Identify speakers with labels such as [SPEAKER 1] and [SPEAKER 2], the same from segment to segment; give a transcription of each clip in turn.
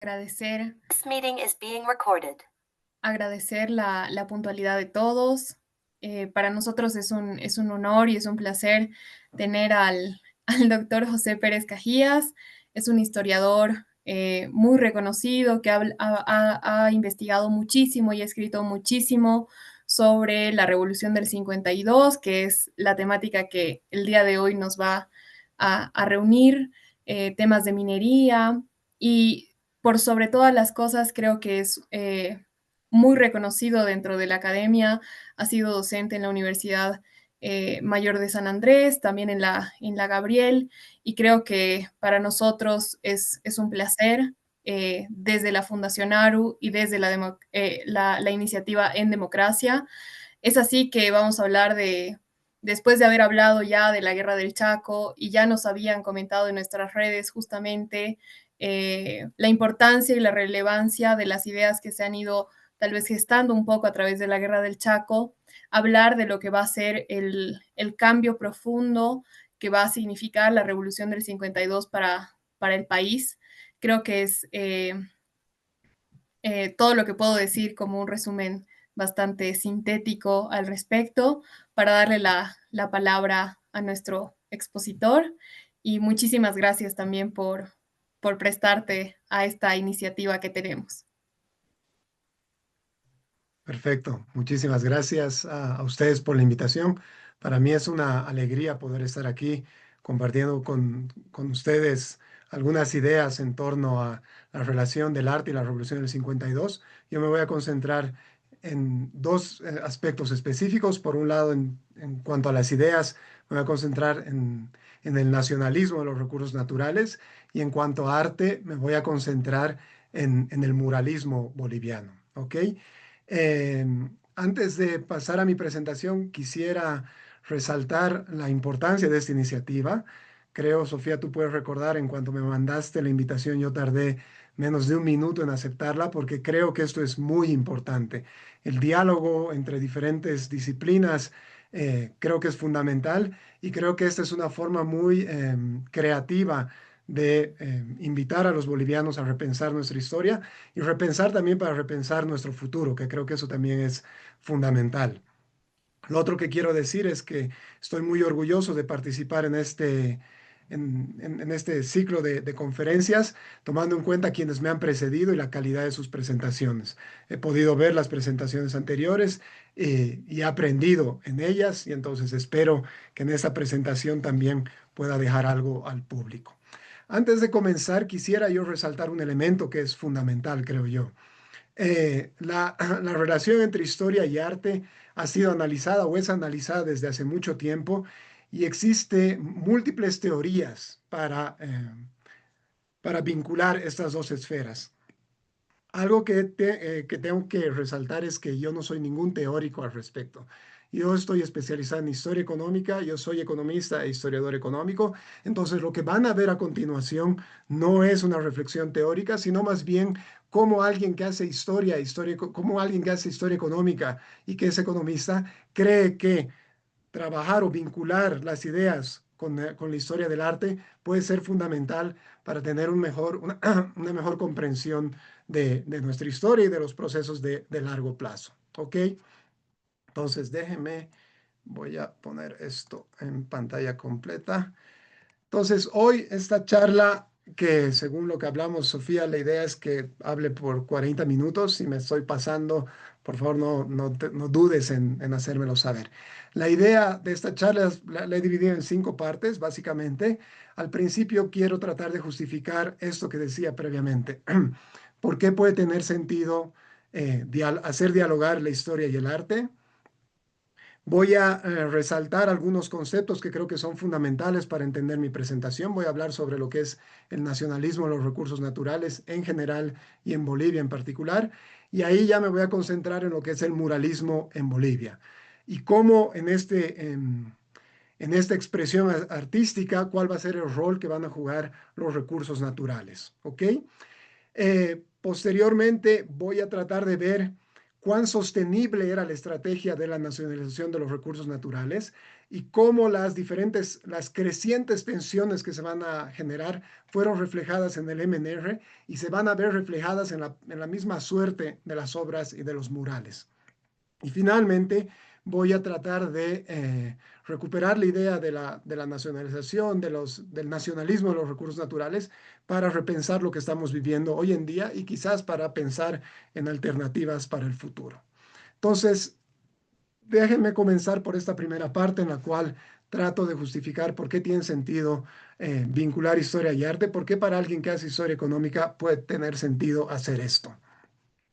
[SPEAKER 1] Agradecer,
[SPEAKER 2] This meeting is being recorded.
[SPEAKER 1] agradecer la puntualidad de todos. Para nosotros es un honor y es un placer tener al doctor José Pérez Cajías. Es un historiador muy reconocido que ha investigado muchísimo y ha escrito muchísimo sobre la Revolución del 52, que es la temática que el día de hoy nos va a reunir, temas de minería y por sobre todas las cosas creo que es muy reconocido dentro de la academia, ha sido docente en la Universidad Mayor de San Andrés, también en la Gabriel, y creo que para nosotros es un placer desde la Fundación ARU y desde la iniciativa En Democracia. Es así que vamos a hablar después de haber hablado ya de la Guerra del Chaco y ya nos habían comentado en nuestras redes justamente la importancia y la relevancia de las ideas que se han ido tal vez gestando un poco a través de la Guerra del Chaco, hablar de lo que va a ser el cambio profundo que va a significar la revolución del 52 para el país. Creo que es todo lo que puedo decir como un resumen bastante sintético al respecto para darle la palabra a nuestro expositor. Y muchísimas gracias también por prestarte a esta iniciativa que tenemos.
[SPEAKER 3] Perfecto. Muchísimas gracias a ustedes por la invitación. Para mí es una alegría poder estar aquí compartiendo con ustedes algunas ideas en torno a la relación del arte y la Revolución del 52. Yo me voy a concentrar en dos aspectos específicos. Por un lado, en cuanto a las ideas, me voy a concentrar en el nacionalismo de los recursos naturales y en cuanto a arte, me voy a concentrar en el muralismo boliviano. ¿Ok? Eh, Antes de pasar a mi presentación, quisiera resaltar la importancia de esta iniciativa. Creo, Sofía, tú puedes recordar, en cuanto me mandaste la invitación, yo tardé menos de un minuto en aceptarla porque creo que esto es muy importante. El diálogo entre diferentes disciplinas creo que es fundamental y creo que esta es una forma muy creativa de invitar a los bolivianos a repensar nuestra historia y repensar también para repensar nuestro futuro, que creo que eso también es fundamental. Lo otro que quiero decir es que estoy muy orgulloso de participar en en este ciclo de conferencias, tomando en cuenta quienes me han precedido y la calidad de sus presentaciones. He podido ver las presentaciones anteriores y he aprendido en ellas y entonces espero que en esta presentación también pueda dejar algo al público. Antes de comenzar, quisiera yo resaltar un elemento que es fundamental, creo yo. La relación entre historia y arte ha sido analizada o es analizada desde hace mucho tiempo y existe múltiples teorías para vincular estas dos esferas. Algo que tengo que resaltar es que yo no soy ningún teórico al respecto. Yo estoy especializado en historia económica, yo soy economista e historiador económico, entonces lo que van a ver a continuación no es una reflexión teórica, sino más bien cómo alguien que hace cómo alguien que hace historia económica y que es economista cree que trabajar o vincular las ideas con la historia del arte puede ser fundamental para tener una mejor comprensión de nuestra historia y de los procesos de largo plazo. ¿Ok? Entonces, voy a poner esto en pantalla completa. Entonces, hoy esta charla, que según lo que hablamos, Sofía, la idea es que hable por 40 minutos. Si me estoy pasando, por favor, no dudes en hacérmelo saber. La idea de esta charla la he dividido en 5 partes, básicamente. Al principio quiero tratar de justificar esto que decía previamente. ¿Por qué puede tener sentido hacer dialogar la historia y el arte? Voy a resaltar algunos conceptos que creo que son fundamentales para entender mi presentación. Voy a hablar sobre lo que es el nacionalismo de los recursos naturales en general y en Bolivia en particular. Y ahí ya me voy a concentrar en lo que es el muralismo en Bolivia y cómo en esta expresión artística, cuál va a ser el rol que van a jugar los recursos naturales. ¿Ok? Posteriormente voy a tratar de ver cuán sostenible era la estrategia de la nacionalización de los recursos naturales y cómo las crecientes tensiones que se van a generar fueron reflejadas en el MNR y se van a ver reflejadas en la misma suerte de las obras y de los murales. Y finalmente voy a tratar de recuperar la idea de la nacionalización, del nacionalismo de los recursos naturales para repensar lo que estamos viviendo hoy en día y quizás para pensar en alternativas para el futuro. Entonces, déjenme comenzar por esta primera parte en la cual trato de justificar por qué tiene sentido vincular historia y arte, por qué para alguien que hace historia económica puede tener sentido hacer esto.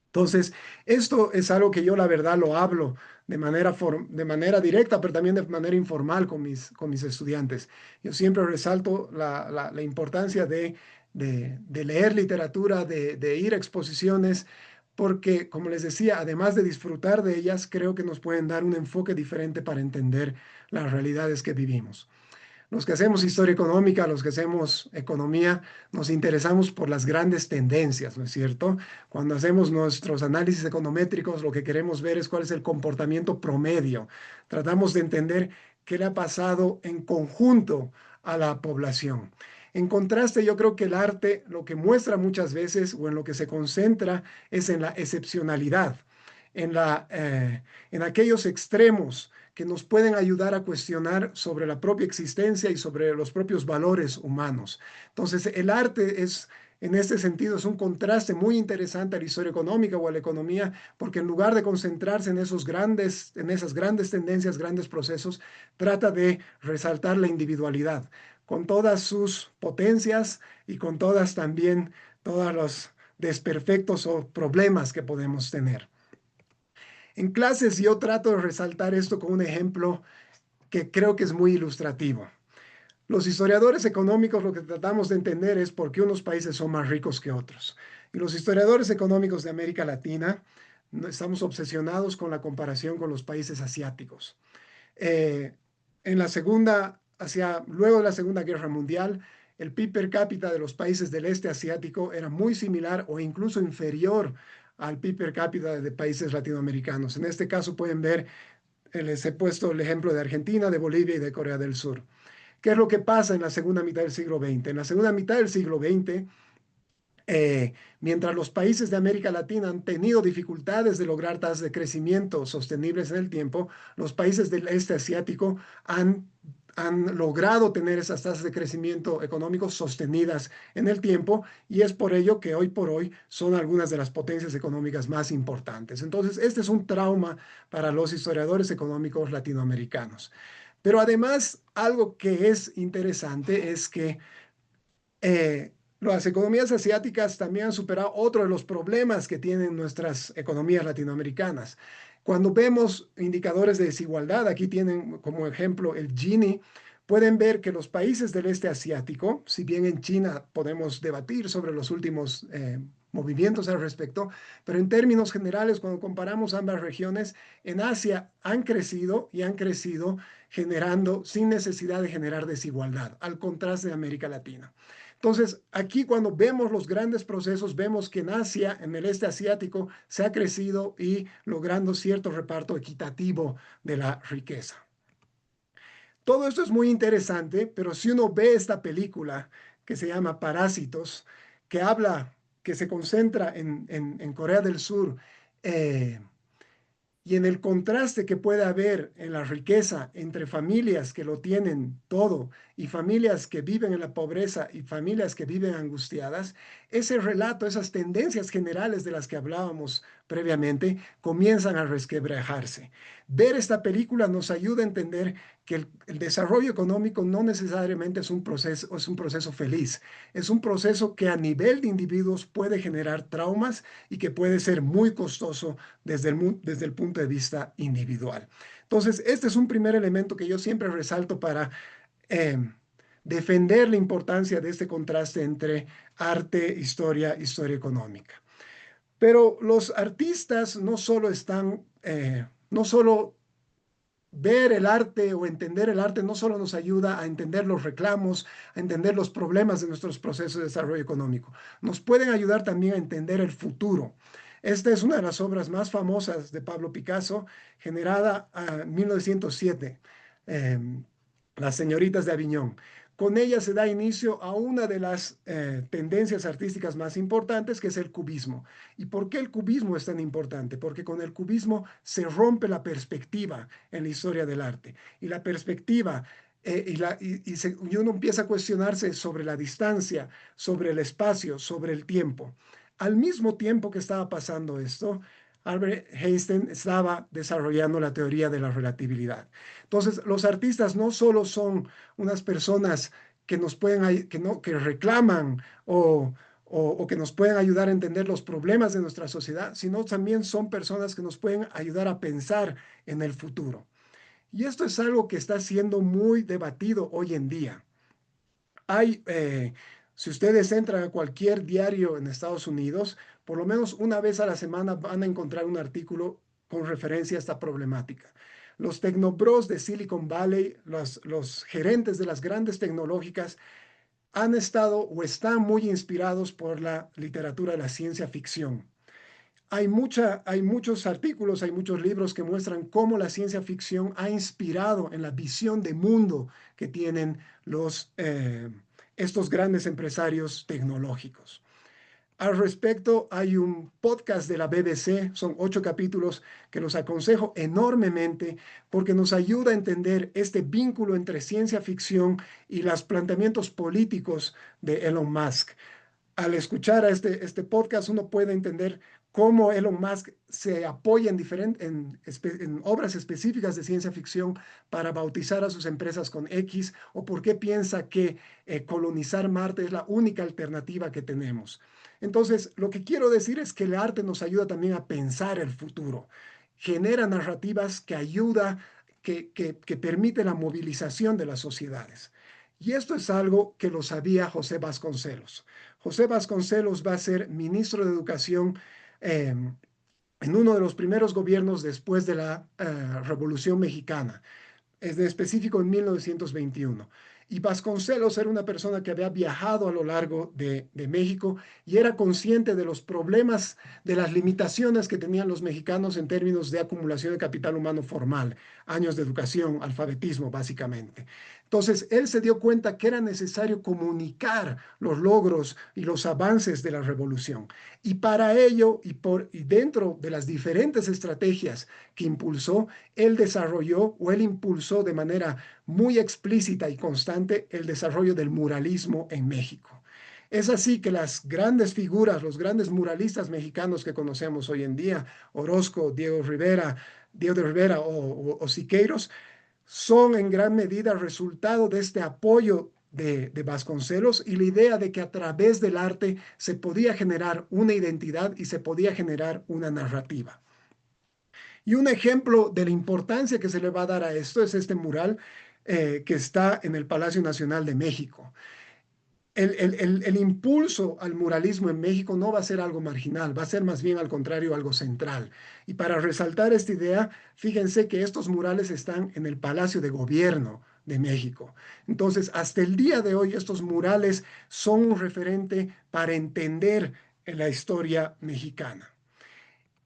[SPEAKER 3] Entonces, esto es algo que yo la verdad lo hablo de manera directa, pero también de manera informal con mis estudiantes. Yo siempre resalto la importancia de leer literatura, de ir a exposiciones, porque, como les decía, además de disfrutar de ellas, creo que nos pueden dar un enfoque diferente para entender las realidades que vivimos. Los que hacemos historia económica, los que hacemos economía, nos interesamos por las grandes tendencias, ¿no es cierto? Cuando hacemos nuestros análisis econométricos, lo que queremos ver es cuál es el comportamiento promedio. Tratamos de entender qué le ha pasado en conjunto a la población. En contraste, yo creo que el arte lo que muestra muchas veces o en lo que se concentra es en la excepcionalidad, en aquellos extremos que nos pueden ayudar a cuestionar sobre la propia existencia y sobre los propios valores humanos. Entonces, el arte en este sentido, es un contraste muy interesante a la historia económica o a la economía, porque en lugar de concentrarse en esas grandes tendencias, grandes procesos, trata de resaltar la individualidad, con todas sus potencias y con todos los desperfectos o problemas que podemos tener. En clases yo trato de resaltar esto con un ejemplo que creo que es muy ilustrativo. Los historiadores económicos lo que tratamos de entender es por qué unos países son más ricos que otros. Y los historiadores económicos de América Latina estamos obsesionados con la comparación con los países asiáticos. Eh, luego de la Segunda Guerra Mundial, el PIB per cápita de los países del este asiático era muy similar o incluso inferior al PIB per cápita de países latinoamericanos. En este caso pueden ver, les he puesto el ejemplo de Argentina, de Bolivia y de Corea del Sur. ¿Qué es lo que pasa en la segunda mitad del siglo XX? En la segunda mitad del siglo XX, mientras los países de América Latina han tenido dificultades de lograr tasas de crecimiento sostenibles en el tiempo, los países del este asiático han logrado tener esas tasas de crecimiento económico sostenidas en el tiempo y es por ello que hoy por hoy son algunas de las potencias económicas más importantes. Entonces, este es un trauma para los historiadores económicos latinoamericanos. Pero además, algo que es interesante es que las economías asiáticas también han superado otro de los problemas que tienen nuestras economías latinoamericanas. Cuando vemos indicadores de desigualdad, aquí tienen como ejemplo el Gini, pueden ver que los países del este asiático, si bien en China podemos debatir sobre los últimos movimientos al respecto, pero en términos generales, cuando comparamos ambas regiones, en Asia han crecido y han crecido generando sin necesidad de generar desigualdad, al contraste de América Latina. Entonces, aquí cuando vemos los grandes procesos, vemos que en Asia, en el este asiático, se ha crecido y logrando cierto reparto equitativo de la riqueza. Todo esto es muy interesante, pero si uno ve esta película que se llama Parásitos, que se concentra en Corea del Sur, y en el contraste que puede haber en la riqueza entre familias que lo tienen todo y familias que viven en la pobreza y familias que viven angustiadas, ese relato, esas tendencias generales de las que hablábamos previamente, comienzan a resquebrajarse. Ver esta película nos ayuda a entender que el desarrollo económico no necesariamente es un proceso feliz, es un proceso que a nivel de individuos puede generar traumas y que puede ser muy costoso desde el punto de vista individual. Entonces, este es un primer elemento que yo siempre resalto para defender la importancia de este contraste entre arte, historia económica. Pero los artistas no solo ver el arte o entender el arte no solo nos ayuda a entender los reclamos, a entender los problemas de nuestros procesos de desarrollo económico, nos pueden ayudar también a entender el futuro. Esta es una de las obras más famosas de Pablo Picasso, generada en 1907, Las señoritas de Aviñón. Con ella se da inicio a una de las tendencias artísticas más importantes, que es el cubismo. ¿Y por qué el cubismo es tan importante? Porque con el cubismo se rompe la perspectiva en la historia del arte. Y la perspectiva y uno empieza a cuestionarse sobre la distancia, sobre el espacio, sobre el tiempo. Al mismo tiempo que estaba pasando esto, Albert Einstein estaba desarrollando la teoría de la relatividad. Entonces, los artistas no solo son unas personas que nos pueden, que no, que reclaman o que nos pueden ayudar a entender los problemas de nuestra sociedad, sino también son personas que nos pueden ayudar a pensar en el futuro. Y esto es algo que está siendo muy debatido hoy en día. Hay, si ustedes entran a cualquier diario en Estados Unidos, por lo menos una vez a la semana van a encontrar un artículo con referencia a esta problemática. Los tecnobros de Silicon Valley, los gerentes de las grandes tecnológicas, han estado o están muy inspirados por la literatura de la ciencia ficción. Hay muchos artículos, hay muchos libros que muestran cómo la ciencia ficción ha inspirado en la visión de mundo que tienen estos grandes empresarios tecnológicos. Al respecto, hay un podcast de la BBC, son 8 capítulos que los aconsejo enormemente porque nos ayuda a entender este vínculo entre ciencia ficción y los planteamientos políticos de Elon Musk. Al escuchar a este podcast, uno puede entender cómo Elon Musk se apoya en obras específicas de ciencia ficción para bautizar a sus empresas con X, o por qué piensa que colonizar Marte es la única alternativa que tenemos. Entonces, lo que quiero decir es que el arte nos ayuda también a pensar el futuro, genera narrativas que ayuda, que permite la movilización de las sociedades. Y esto es algo que lo sabía José Vasconcelos. José Vasconcelos va a ser ministro de Educación en uno de los primeros gobiernos después de la Revolución Mexicana, es de específico en 1921. Y Vasconcelos era una persona que había viajado a lo largo de México y era consciente de los problemas, de las limitaciones que tenían los mexicanos en términos de acumulación de capital humano formal, años de educación, alfabetismo, básicamente. Entonces, él se dio cuenta que era necesario comunicar los logros y los avances de la revolución. Y para ello, y dentro de las diferentes estrategias que impulsó, él desarrolló o él impulsó de manera muy explícita y constante el desarrollo del muralismo en México. Es así que las grandes figuras, los grandes muralistas mexicanos que conocemos hoy en día, Orozco, Diego de Rivera o Siqueiros, son en gran medida resultado de este apoyo de Vasconcelos y la idea de que a través del arte se podía generar una identidad y se podía generar una narrativa. Y un ejemplo de la importancia que se le va a dar a esto es este mural que está en el Palacio Nacional de México. El impulso al muralismo en México no va a ser algo marginal, va a ser más bien al contrario algo central. Y para resaltar esta idea, fíjense que estos murales están en el Palacio de Gobierno de México. Entonces, hasta el día de hoy, estos murales son un referente para entender la historia mexicana.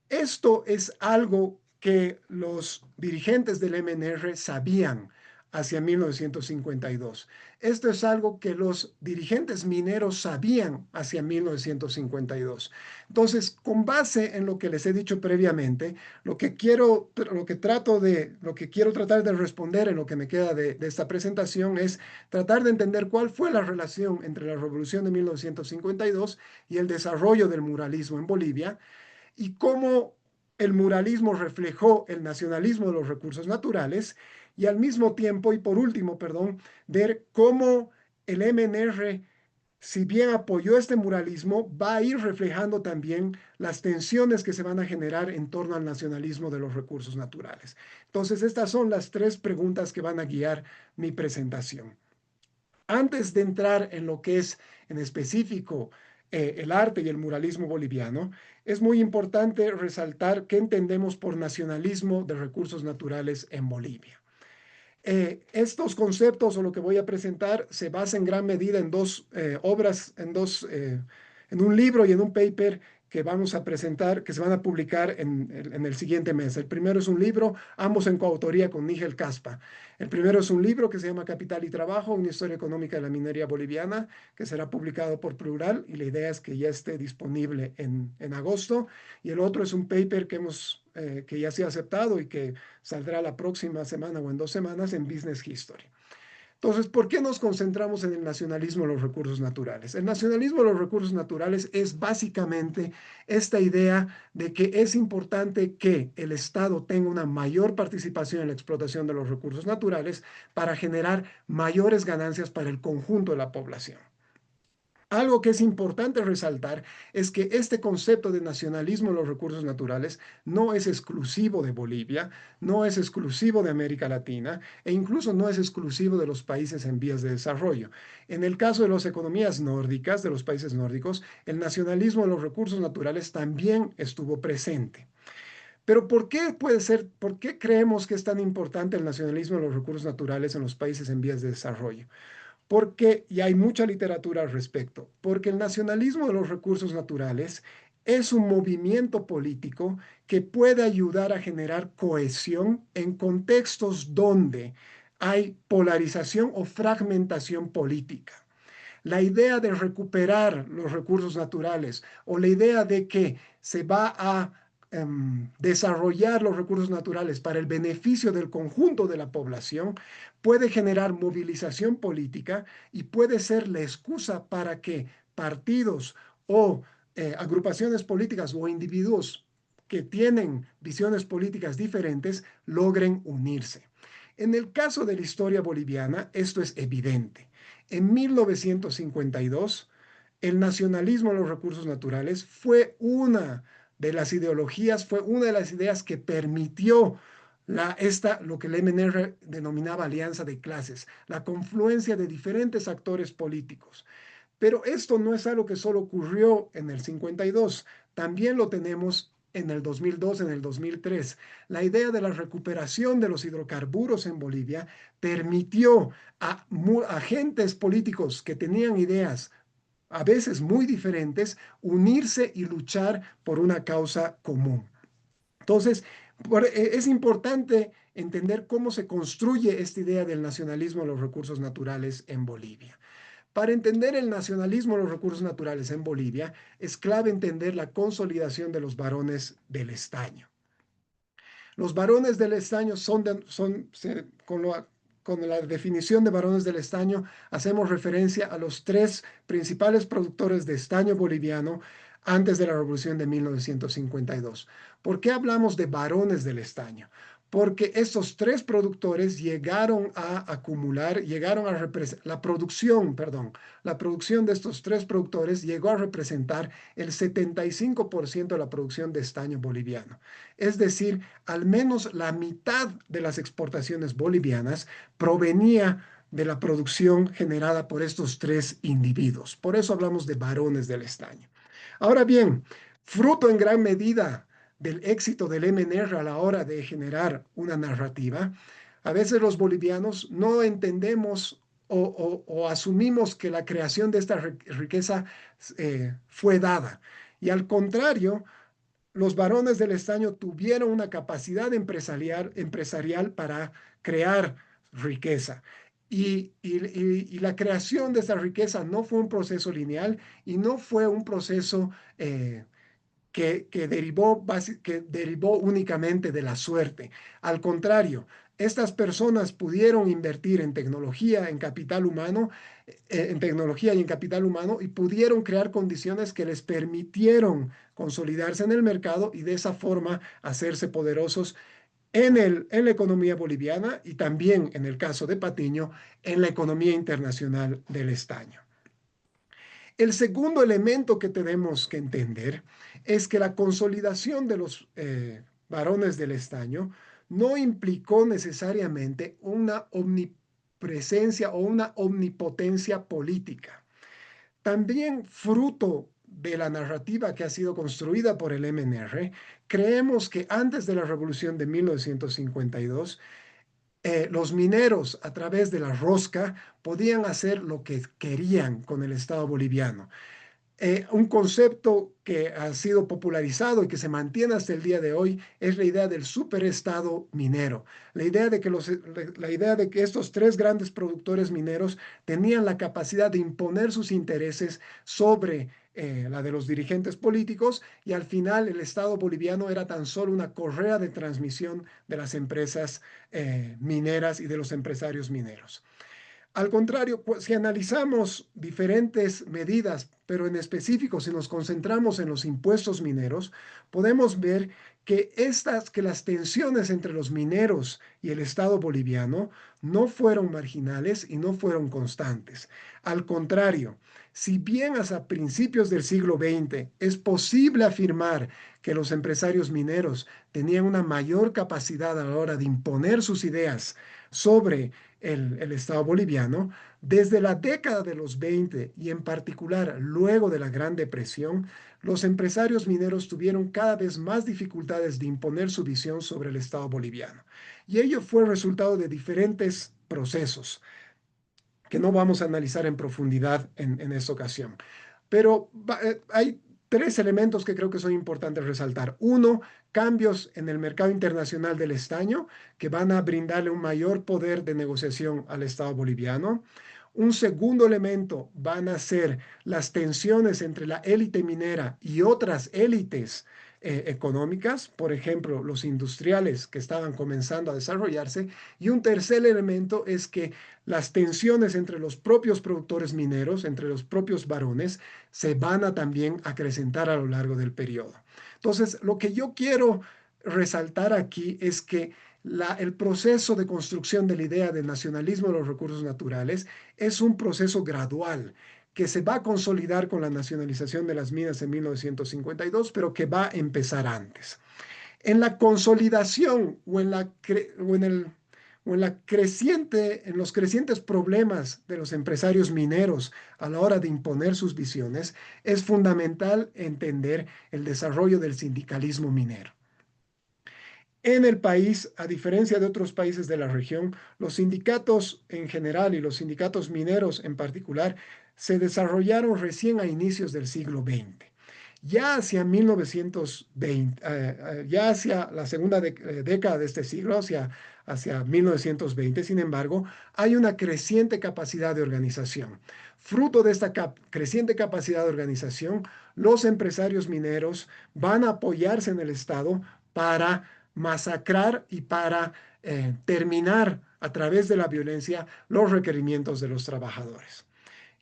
[SPEAKER 3] Esto es algo que los dirigentes del MNR sabían hacia 1952. Esto es algo que los dirigentes mineros sabían hacia 1952. Entonces, con base en lo que les he dicho previamente, lo que quiero tratar de responder en lo que me queda de esta presentación es tratar de entender cuál fue la relación entre la Revolución de 1952 y el desarrollo del muralismo en Bolivia y cómo el muralismo reflejó el nacionalismo de los recursos naturales y al mismo tiempo, y por último, perdón, ver cómo el MNR, si bien apoyó este muralismo, va a ir reflejando también las tensiones que se van a generar en torno al nacionalismo de los recursos naturales. Entonces, estas son las 3 preguntas que van a guiar mi presentación. Antes de entrar en lo que es en específico el arte y el muralismo boliviano, es muy importante resaltar qué entendemos por nacionalismo de recursos naturales en Bolivia. Estos conceptos o lo que voy a presentar se basa en gran medida en 2 obras, en un libro y en un paper que vamos a presentar, que se van a publicar en el siguiente mes. El primero es un libro, ambos en coautoría con Nigel Caspa. El primero es un libro que se llama Capital y Trabajo, una historia económica de la minería boliviana, que será publicado por Plural, y la idea es que ya esté disponible en agosto. Y el otro es un paper que ya se ha aceptado y que saldrá la próxima semana o en 2 semanas en Business History. Entonces, ¿por qué nos concentramos en el nacionalismo de los recursos naturales? El nacionalismo de los recursos naturales es básicamente esta idea de que es importante que el Estado tenga una mayor participación en la explotación de los recursos naturales para generar mayores ganancias para el conjunto de la población. Algo que es importante resaltar es que este concepto de nacionalismo de los recursos naturales no es exclusivo de Bolivia, no es exclusivo de América Latina e incluso no es exclusivo de los países en vías de desarrollo. En el caso de las economías nórdicas, de los países nórdicos, el nacionalismo de los recursos naturales también estuvo presente. Pero por qué creemos que es tan importante el nacionalismo de los recursos naturales en los países en vías de desarrollo? Porque, y hay mucha literatura al respecto, porque el nacionalismo de los recursos naturales es un movimiento político que puede ayudar a generar cohesión en contextos donde hay polarización o fragmentación política. La idea de recuperar los recursos naturales o la idea de que se va a desarrollar los recursos naturales para el beneficio del conjunto de la población puede generar movilización política y puede ser la excusa para que partidos o agrupaciones políticas o individuos que tienen visiones políticas diferentes logren unirse. En el caso de la historia boliviana, esto es evidente. En 1952, el nacionalismo de los recursos naturales fue una de las ideologías, fue una de las ideas que permitió lo que el MNR denominaba alianza de clases, la confluencia de diferentes actores políticos. Pero esto no es algo que solo ocurrió en el 52, también lo tenemos en el 2002, en el 2003. La idea de la recuperación de los hidrocarburos en Bolivia permitió a agentes políticos que tenían ideas a veces muy diferentes unirse y luchar por una causa común. Entonces, es importante entender cómo se construye esta idea del nacionalismo de los recursos naturales en Bolivia. Para entender el nacionalismo de los recursos naturales en Bolivia, es clave entender la consolidación de los varones del estaño. Los varones del estaño con la definición de varones del estaño, hacemos referencia a los 3 principales productores de estaño boliviano antes de la Revolución de 1952. ¿Por qué hablamos de varones del estaño? Porque estos 3 productores llegaron a acumular, la producción de estos 3 productores llegó a representar el 75% de la producción de estaño boliviano. Es decir, al menos la mitad de las exportaciones bolivianas provenía de la producción generada por estos 3 individuos. Por eso hablamos de varones del estaño. Ahora bien, fruto en gran medida del éxito del MNR a la hora de generar una narrativa, a veces los bolivianos no entendemos o asumimos que la creación de esta riqueza fue dada. Y al contrario, los varones del estaño tuvieron una capacidad empresarial para crear riqueza. Y la creación de esa riqueza no fue un proceso lineal y no fue un proceso que derivó únicamente de la suerte. Al contrario, estas personas pudieron invertir en tecnología, en tecnología y en capital humano, y pudieron crear condiciones que les permitieron consolidarse en el mercado y de esa forma hacerse poderosos en la economía boliviana y también, en el caso de Patiño, en la economía internacional del estaño. El segundo elemento que tenemos que entender es que la consolidación de los varones del estaño no implicó necesariamente una omnipresencia o una omnipotencia política. También fruto de la narrativa que ha sido construida por el MNR, creemos que antes de la revolución de 1952, los mineros a través de la rosca podían hacer lo que querían con el Estado boliviano. Un concepto que ha sido popularizado y que se mantiene hasta el día de hoy es la idea del superestado minero. La idea de que estos tres grandes productores mineros tenían la capacidad de imponer sus intereses sobre la de los dirigentes políticos, y al final el Estado boliviano era tan solo una correa de transmisión de las empresas mineras y de los empresarios mineros. Al contrario, si analizamos diferentes medidas, pero en específico si nos concentramos en los impuestos mineros, podemos ver que las tensiones entre los mineros y el Estado boliviano no fueron marginales y no fueron constantes. Al contrario, si bien hasta principios del siglo XX es posible afirmar que los empresarios mineros tenían una mayor capacidad a la hora de imponer sus ideas sobre el Estado boliviano, desde la década de los 20 y en particular luego de la Gran Depresión, los empresarios mineros tuvieron cada vez más dificultades de imponer su visión sobre el Estado boliviano. Y ello fue resultado de diferentes procesos que no vamos a analizar en profundidad en esta ocasión. Pero hay tres elementos que creo que son importantes resaltar. Uno, cambios en el mercado internacional del estaño que van a brindarle un mayor poder de negociación al Estado boliviano. Un segundo elemento van a ser las tensiones entre la élite minera y otras élites económicas, por ejemplo, los industriales que estaban comenzando a desarrollarse. Y un tercer elemento es que las tensiones entre los propios productores mineros, entre los propios varones, se van a también acrecentar a lo largo del periodo. Entonces, lo que yo quiero resaltar aquí es que el proceso de construcción de la idea del nacionalismo de los recursos naturales es un proceso gradual que se va a consolidar con la nacionalización de las minas en 1952, pero que va a empezar antes. En la consolidación en los crecientes problemas de los empresarios mineros a la hora de imponer sus visiones, es fundamental entender el desarrollo del sindicalismo minero. En el país, a diferencia de otros países de la región, los sindicatos en general y los sindicatos mineros en particular se desarrollaron recién a inicios del siglo XX. Ya hacia 1920, ya hacia la segunda década de este siglo, hacia 1920, sin embargo, hay una creciente capacidad de organización. Fruto de esta creciente capacidad de organización, los empresarios mineros van a apoyarse en el Estado para masacrar y para terminar a través de la violencia los requerimientos de los trabajadores.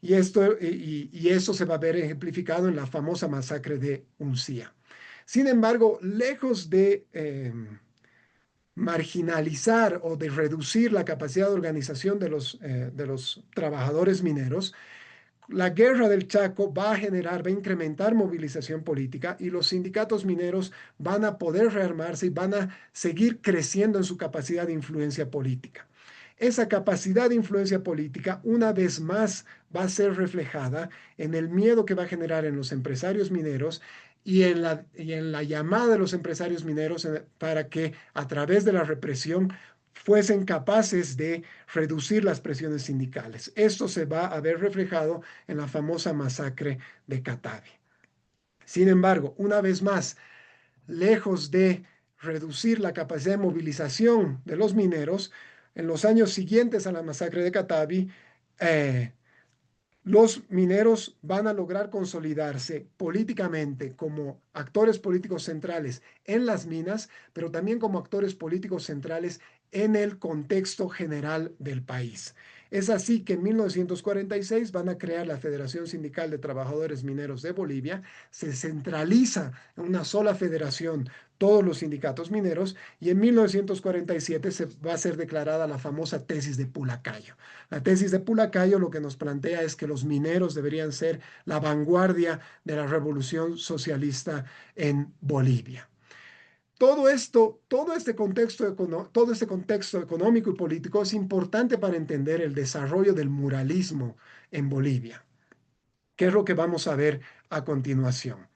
[SPEAKER 3] Y esto se va a ver ejemplificado en la famosa masacre de Uncía. Sin embargo, lejos de marginalizar o de reducir la capacidad de organización de los trabajadores mineros, la guerra del Chaco va a incrementar movilización política, y los sindicatos mineros van a poder rearmarse y van a seguir creciendo en su capacidad de influencia política. Esa capacidad de influencia política, una vez más, va a ser reflejada en el miedo que va a generar en los empresarios mineros y en la llamada de los empresarios mineros para que a través de la represión fuesen capaces de reducir las presiones sindicales. Esto se va a ver reflejado en la famosa masacre de Catavi. Sin embargo, una vez más, lejos de reducir la capacidad de movilización de los mineros, en los años siguientes a la masacre de Catavi, los mineros van a lograr consolidarse políticamente como actores políticos centrales en las minas, pero también como actores políticos centrales en el contexto general del país. Es así que en 1946 van a crear la Federación Sindical de Trabajadores Mineros de Bolivia. Se centraliza en una sola federación todos los sindicatos mineros, y en 1947 se va a ser declarada la famosa tesis de Pulacayo. La tesis de Pulacayo lo que nos plantea es que los mineros deberían ser la vanguardia de la revolución socialista en Bolivia. Todo este contexto económico y político es importante para entender el desarrollo del muralismo en Bolivia, que es lo que vamos a ver a continuación.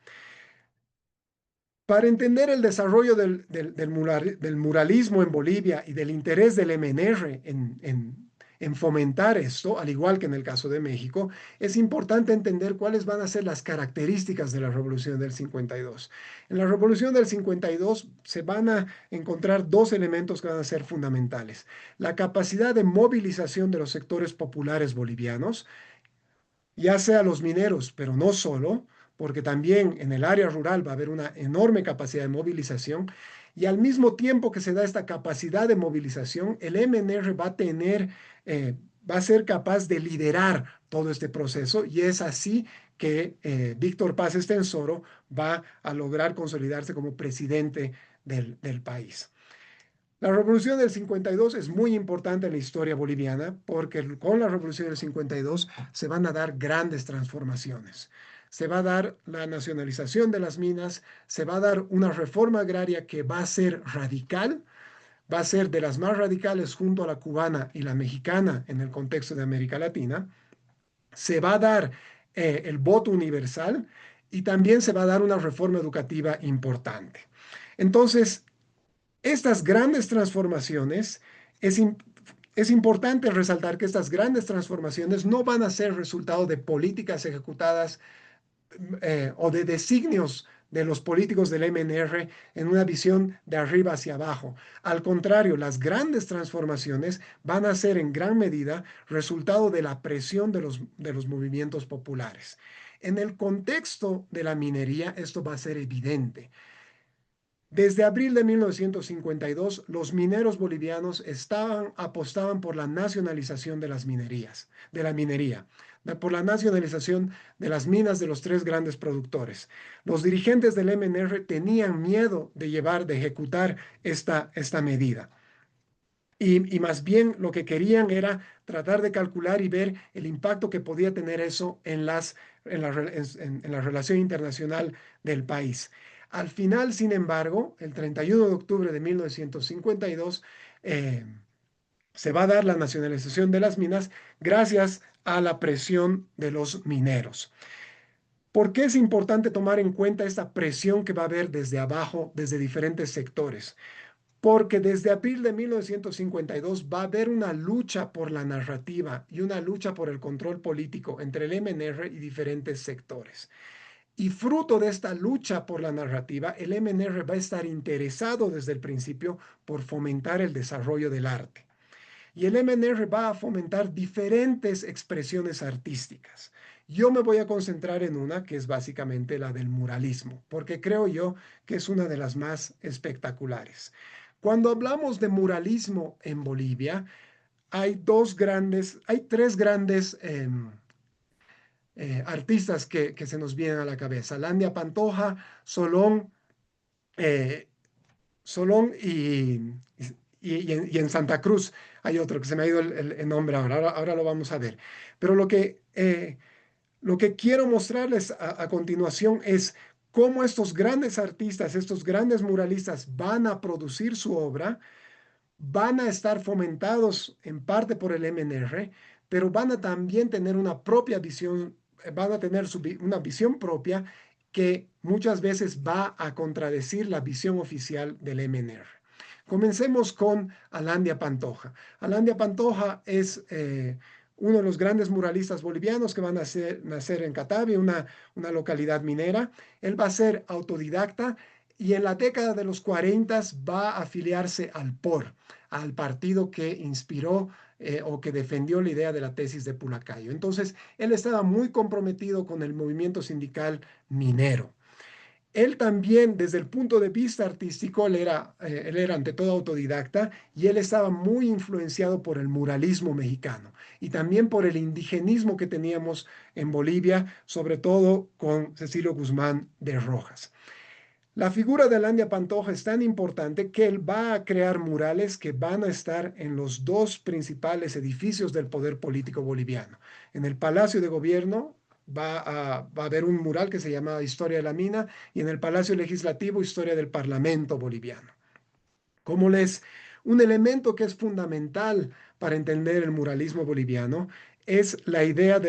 [SPEAKER 3] Para entender el desarrollo del muralismo en Bolivia y del interés del MNR en fomentar esto, al igual que en el caso de México, es importante entender cuáles van a ser las características de la Revolución del 52. En la Revolución del 52 se van a encontrar dos elementos que van a ser fundamentales: la capacidad de movilización de los sectores populares bolivianos, ya sea los mineros, pero no solo, porque también en el área rural va a haber una enorme capacidad de movilización, y al mismo tiempo que se da esta capacidad de movilización, el MNR va a ser capaz de liderar todo este proceso, y es así que Víctor Paz Estenssoro va a lograr consolidarse como presidente del país. La Revolución del 52 es muy importante en la historia boliviana porque con la Revolución del 52 se van a dar grandes transformaciones. Se va a dar la nacionalización de las minas, se va a dar una reforma agraria que va a ser radical, va a ser de las más radicales junto a la cubana y la mexicana en el contexto de América Latina. Se va a dar el voto universal y también se va a dar una reforma educativa importante. Entonces, estas grandes transformaciones, es, es importante resaltar que estas grandes transformaciones no van a ser resultado de políticas ejecutadas o de designios de los políticos del MNR en una visión de arriba hacia abajo. Al contrario, las grandes transformaciones van a ser en gran medida resultado de la presión de los movimientos populares. En el contexto de la minería, esto va a ser evidente. Desde abril de 1952, los mineros bolivianos apostaban por la nacionalización de las minerías, de la minería, por la nacionalización de las minas de los tres grandes productores. Los dirigentes del MNR tenían miedo de ejecutar esta medida. Y más bien lo que querían era tratar de calcular y ver el impacto que podía tener eso en la relación internacional del país. Al final, sin embargo, el 31 de octubre de 1952, se va a dar la nacionalización de las minas gracias a la presión de los mineros. ¿Por qué es importante tomar en cuenta esta presión que va a haber desde abajo, desde diferentes sectores? Porque desde abril de 1952 va a haber una lucha por la narrativa y una lucha por el control político entre el MNR y diferentes sectores. Y fruto de esta lucha por la narrativa, el MNR va a estar interesado desde el principio por fomentar el desarrollo del arte. Y el MNR va a fomentar diferentes expresiones artísticas. Yo me voy a concentrar en una que es básicamente la del muralismo, porque creo yo que es una de las más espectaculares. Cuando hablamos de muralismo en Bolivia, hay tres grandes artistas que se nos vienen a la cabeza: Landia Pantoja, Solón, eh, Solón y en Santa Cruz hay otro que se me ha ido el nombre ahora lo vamos a ver. Pero lo que quiero mostrarles a continuación es cómo estos grandes artistas, estos grandes muralistas van a producir su obra, van a estar fomentados en parte por el MNR, pero van a también tener una propia visión, van a tener una visión propia que muchas veces va a contradecir la visión oficial del MNR. Comencemos con Alandia Pantoja. Alandia Pantoja es uno de los grandes muralistas bolivianos que van a nacer en Catavi, una localidad minera. Él va a ser autodidacta y en la década de los 40 va a afiliarse al POR, al partido que inspiró o que defendió la idea de la tesis de Pulacayo. Entonces, él estaba muy comprometido con el movimiento sindical minero. Él también, desde el punto de vista artístico, él era ante todo autodidacta y él estaba muy influenciado por el muralismo mexicano y también por el indigenismo que teníamos en Bolivia, sobre todo con Cecilio Guzmán de Rojas. La figura de Landia Pantoja es tan importante que él va a crear murales que van a estar en los dos principales edificios del poder político boliviano. En el Palacio de Gobierno va a haber un mural que se llama Historia de la Mina y en el Palacio Legislativo Historia del Parlamento Boliviano. Un elemento que es fundamental para entender el muralismo boliviano es la idea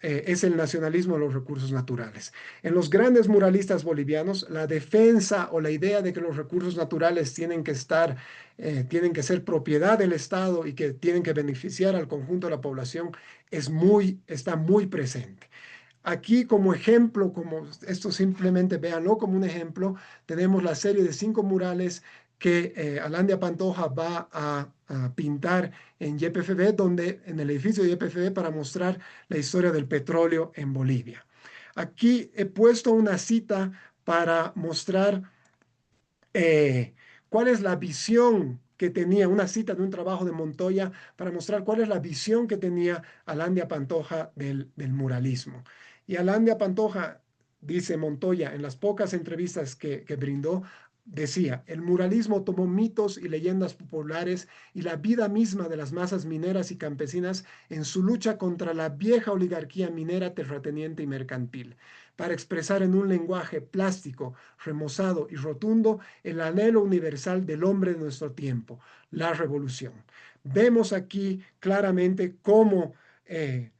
[SPEAKER 3] es el nacionalismo de los recursos naturales. En los grandes muralistas bolivianos, la defensa o la idea de que los recursos naturales tienen que ser propiedad del Estado y que tienen que beneficiar al conjunto de la población está muy presente. Aquí como ejemplo, como esto simplemente véanlo como un ejemplo, tenemos la serie de 5 murales que Alandia Pantoja va a pintar en YPFB, en el edificio de YPFB para mostrar la historia del petróleo en Bolivia. Aquí he puesto una cita para mostrar cuál es la visión que tenía, una cita de un trabajo de Montoya para mostrar cuál es la visión que tenía Alandia Pantoja del muralismo. Y Alandia Pantoja, dice Montoya, en las pocas entrevistas que brindó, decía, el muralismo tomó mitos y leyendas populares y la vida misma de las masas mineras y campesinas en su lucha contra la vieja oligarquía minera, terrateniente y mercantil, para expresar en un lenguaje plástico, remozado y rotundo el anhelo universal del hombre de nuestro tiempo, la revolución. Vemos aquí claramente cómo el,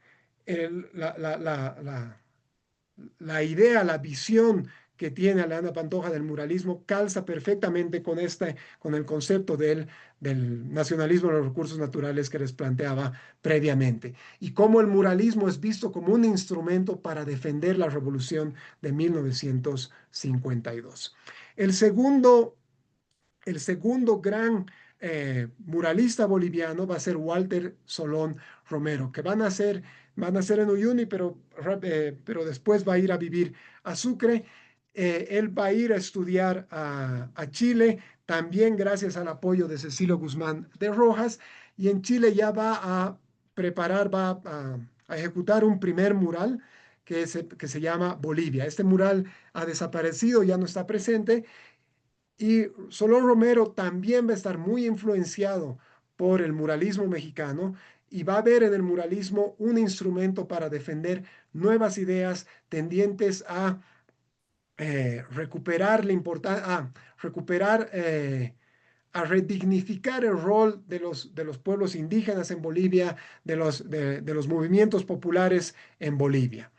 [SPEAKER 3] la idea, la visión que tiene Alejandra Pantoja del muralismo calza perfectamente con el concepto del nacionalismo de los recursos naturales que les planteaba previamente, y cómo el muralismo es visto como un instrumento para defender la revolución de 1952. El segundo, el segundo gran muralista boliviano va a ser Walter Solón Romero, que van a ser en Uyuni, pero después va a ir a vivir a Sucre. Él va a ir a estudiar a Chile, también gracias al apoyo de Cecilio Guzmán de Rojas, y en Chile ya va a preparar, a ejecutar un primer mural que se llama Bolivia. Este mural ha desaparecido, ya no está presente, y Solón Romero también va a estar muy influenciado por el muralismo mexicano y va a ver en el muralismo un instrumento para defender nuevas ideas tendientes a recuperar a redignificar el rol de los pueblos indígenas en Bolivia, de los movimientos populares en Bolivia.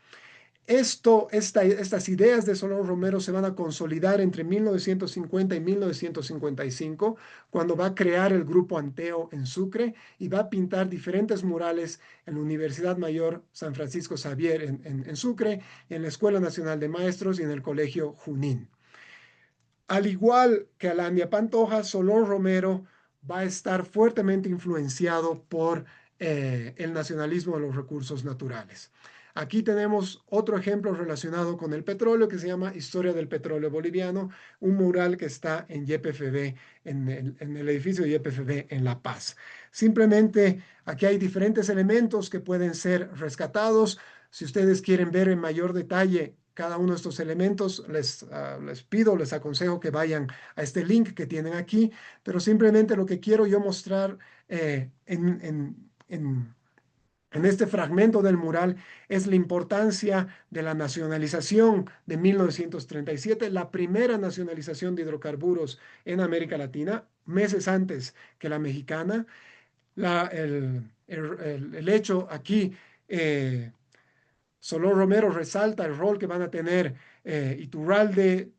[SPEAKER 3] Estas ideas de Solón Romero se van a consolidar entre 1950 y 1955, cuando va a crear el Grupo Anteo en Sucre y va a pintar diferentes murales en la Universidad Mayor San Francisco Xavier en Sucre, en la Escuela Nacional de Maestros y en el Colegio Junín. Al igual que Alandia Pantoja, Solón Romero va a estar fuertemente influenciado por el nacionalismo de los recursos naturales. Aquí tenemos otro ejemplo relacionado con el petróleo que se llama Historia del Petróleo Boliviano, un mural que está en YPFB, en el edificio de YPFB en La Paz. Simplemente aquí hay diferentes elementos que pueden ser rescatados. Si ustedes quieren ver en mayor detalle cada uno de estos elementos, les aconsejo que vayan a este link que tienen aquí, pero simplemente lo que quiero yo mostrar en este fragmento del mural es la importancia de la nacionalización de 1937, la primera nacionalización de hidrocarburos en América Latina, meses antes que la mexicana. El hecho aquí, Solón Romero resalta el rol que van a tener Iturralde,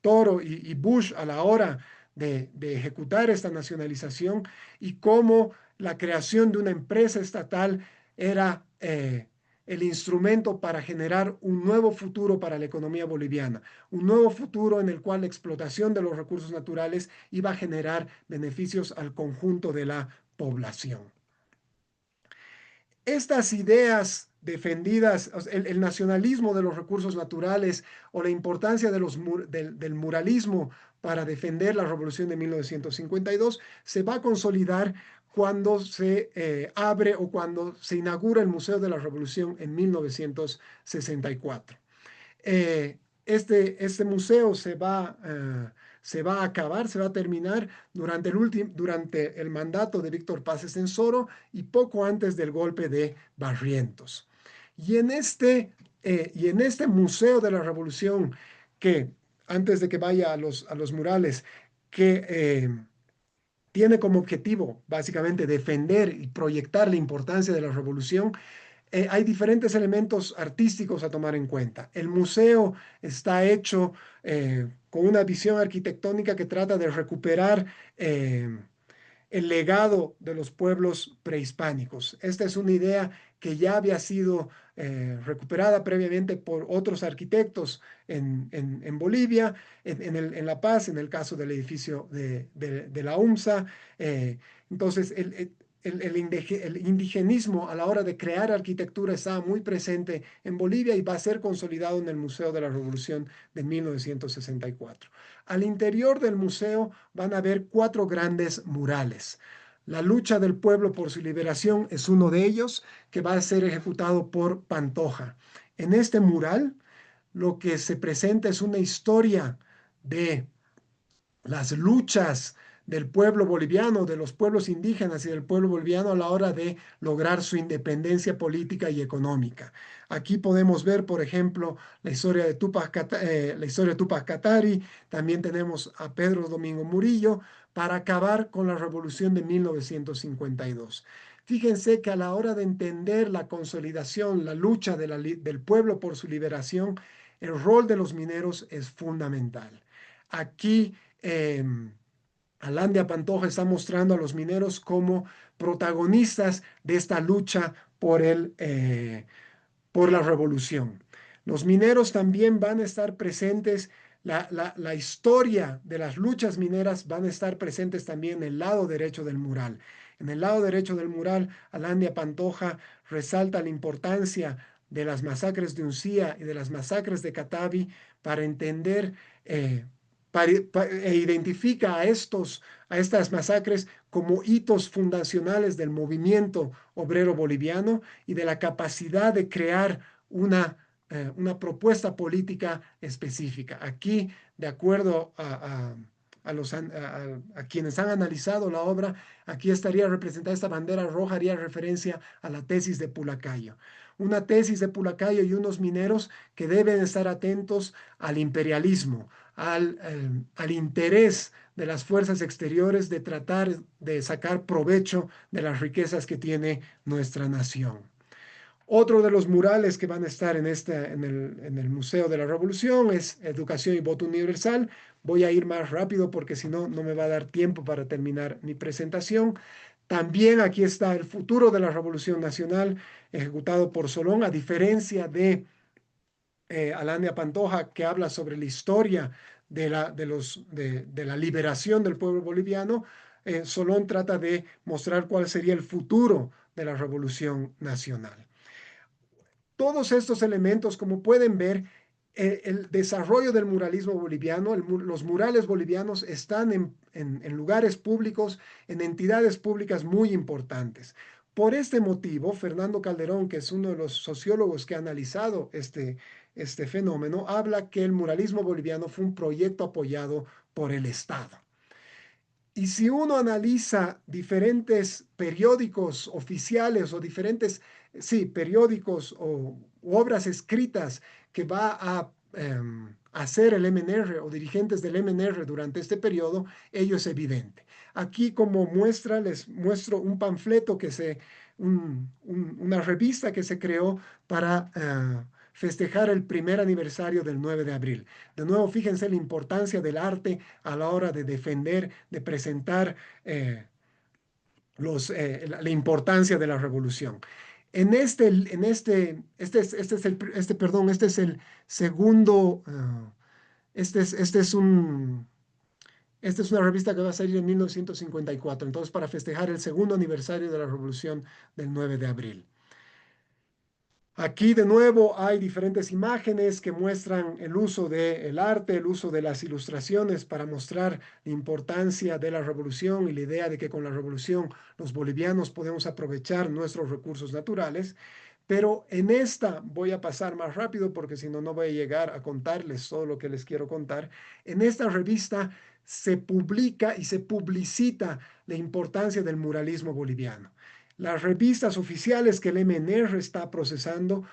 [SPEAKER 3] Toro y Bush a la hora de ejecutar esta nacionalización, y cómo la creación de una empresa estatal era el instrumento para generar un nuevo futuro para la economía boliviana, un nuevo futuro en el cual la explotación de los recursos naturales iba a generar beneficios al conjunto de la población. Estas ideas defendidas, el nacionalismo de los recursos naturales o la importancia del muralismo para defender la revolución de 1952 se va a consolidar cuando se abre o cuando se inaugura el Museo de la Revolución en 1964. Este museo se va a acabar, se va a terminar durante el mandato de Víctor Paz Estenssoro y poco antes del golpe de Barrientos. Y en este Museo de la Revolución, que antes de que vaya a los murales, que tiene como objetivo básicamente defender y proyectar la importancia de la revolución. Hay diferentes elementos artísticos a tomar en cuenta. El museo está hecho con una visión arquitectónica que trata de recuperar el legado de los pueblos prehispánicos. Esta es una idea que ya había sido recuperada previamente por otros arquitectos en Bolivia, en La Paz, en el caso del edificio de la UMSA. Entonces, el indigenismo a la hora de crear arquitectura estaba muy presente en Bolivia y va a ser consolidado en el Museo de la Revolución de 1964. Al interior del museo van a haber 4 grandes murales. La lucha del pueblo por su liberación es uno de ellos, que va a ser ejecutado por Pantoja. En este mural, lo que se presenta es una historia de las luchas del pueblo boliviano, de los pueblos indígenas y del pueblo boliviano a la hora de lograr su independencia política y económica. Aquí podemos ver, por ejemplo, la historia de Túpac Katari. También tenemos a Pedro Domingo Murillo para acabar con la revolución de 1952. Fíjense que a la hora de entender la consolidación, la lucha del pueblo por su liberación, el rol de los mineros es fundamental. Aquí eh, Alandia Pantoja está mostrando a los mineros como protagonistas de esta lucha por la revolución. Los mineros también van a estar presentes, la historia de las luchas mineras van a estar presentes también en el lado derecho del mural. En el lado derecho del mural, Alandia Pantoja resalta la importancia de las masacres de Uncía y de las masacres de Catavi para entender eh, e identifica a estas masacres como hitos fundacionales del movimiento obrero boliviano y de la capacidad de crear una propuesta política específica. Aquí, de acuerdo a quienes han analizado la obra, aquí estaría representada esta bandera roja, haría referencia a la tesis de Pulacayo. Una tesis de Pulacayo y unos mineros que deben estar atentos al imperialismo, al interés de las fuerzas exteriores de tratar de sacar provecho de las riquezas que tiene nuestra nación. Otro de los murales que van a estar en el Museo de la Revolución es Educación y Voto Universal. Voy a ir más rápido porque si no, no me va a dar tiempo para terminar mi presentación. También aquí está el futuro de la Revolución Nacional, ejecutado por Solón, a diferencia de Alandia Pantoja, que habla sobre la historia de la liberación del pueblo boliviano. Solón trata de mostrar cuál sería el futuro de la Revolución Nacional. Todos estos elementos, como pueden ver, el desarrollo del muralismo boliviano, los murales bolivianos están en lugares públicos, en entidades públicas muy importantes. Por este motivo, Fernando Calderón, que es uno de los sociólogos que ha analizado este fenómeno, habla que el muralismo boliviano fue un proyecto apoyado por el Estado. Y si uno analiza diferentes periódicos oficiales o diferentes, sí, periódicos o obras escritas que va a hacer el MNR o dirigentes del MNR durante este periodo, ello es evidente. Aquí como muestra, les muestro un panfleto una revista que se creó para festejar el primer aniversario del 9 de abril. De nuevo, fíjense la importancia del arte a la hora de defender, de presentar la importancia de la revolución. Este es el segundo, esta es una revista que va a salir en 1954, entonces para festejar el segundo aniversario de la revolución del 9 de abril. Aquí de nuevo hay diferentes imágenes que muestran el uso del arte, el uso de las ilustraciones para mostrar la importancia de la revolución y la idea de que con la revolución los bolivianos podemos aprovechar nuestros recursos naturales. Pero en esta voy a pasar más rápido porque si no, no voy a llegar a contarles todo lo que les quiero contar. En esta revista se publica y se publicita la importancia del muralismo boliviano. Las revistas oficiales que el MNR está procesando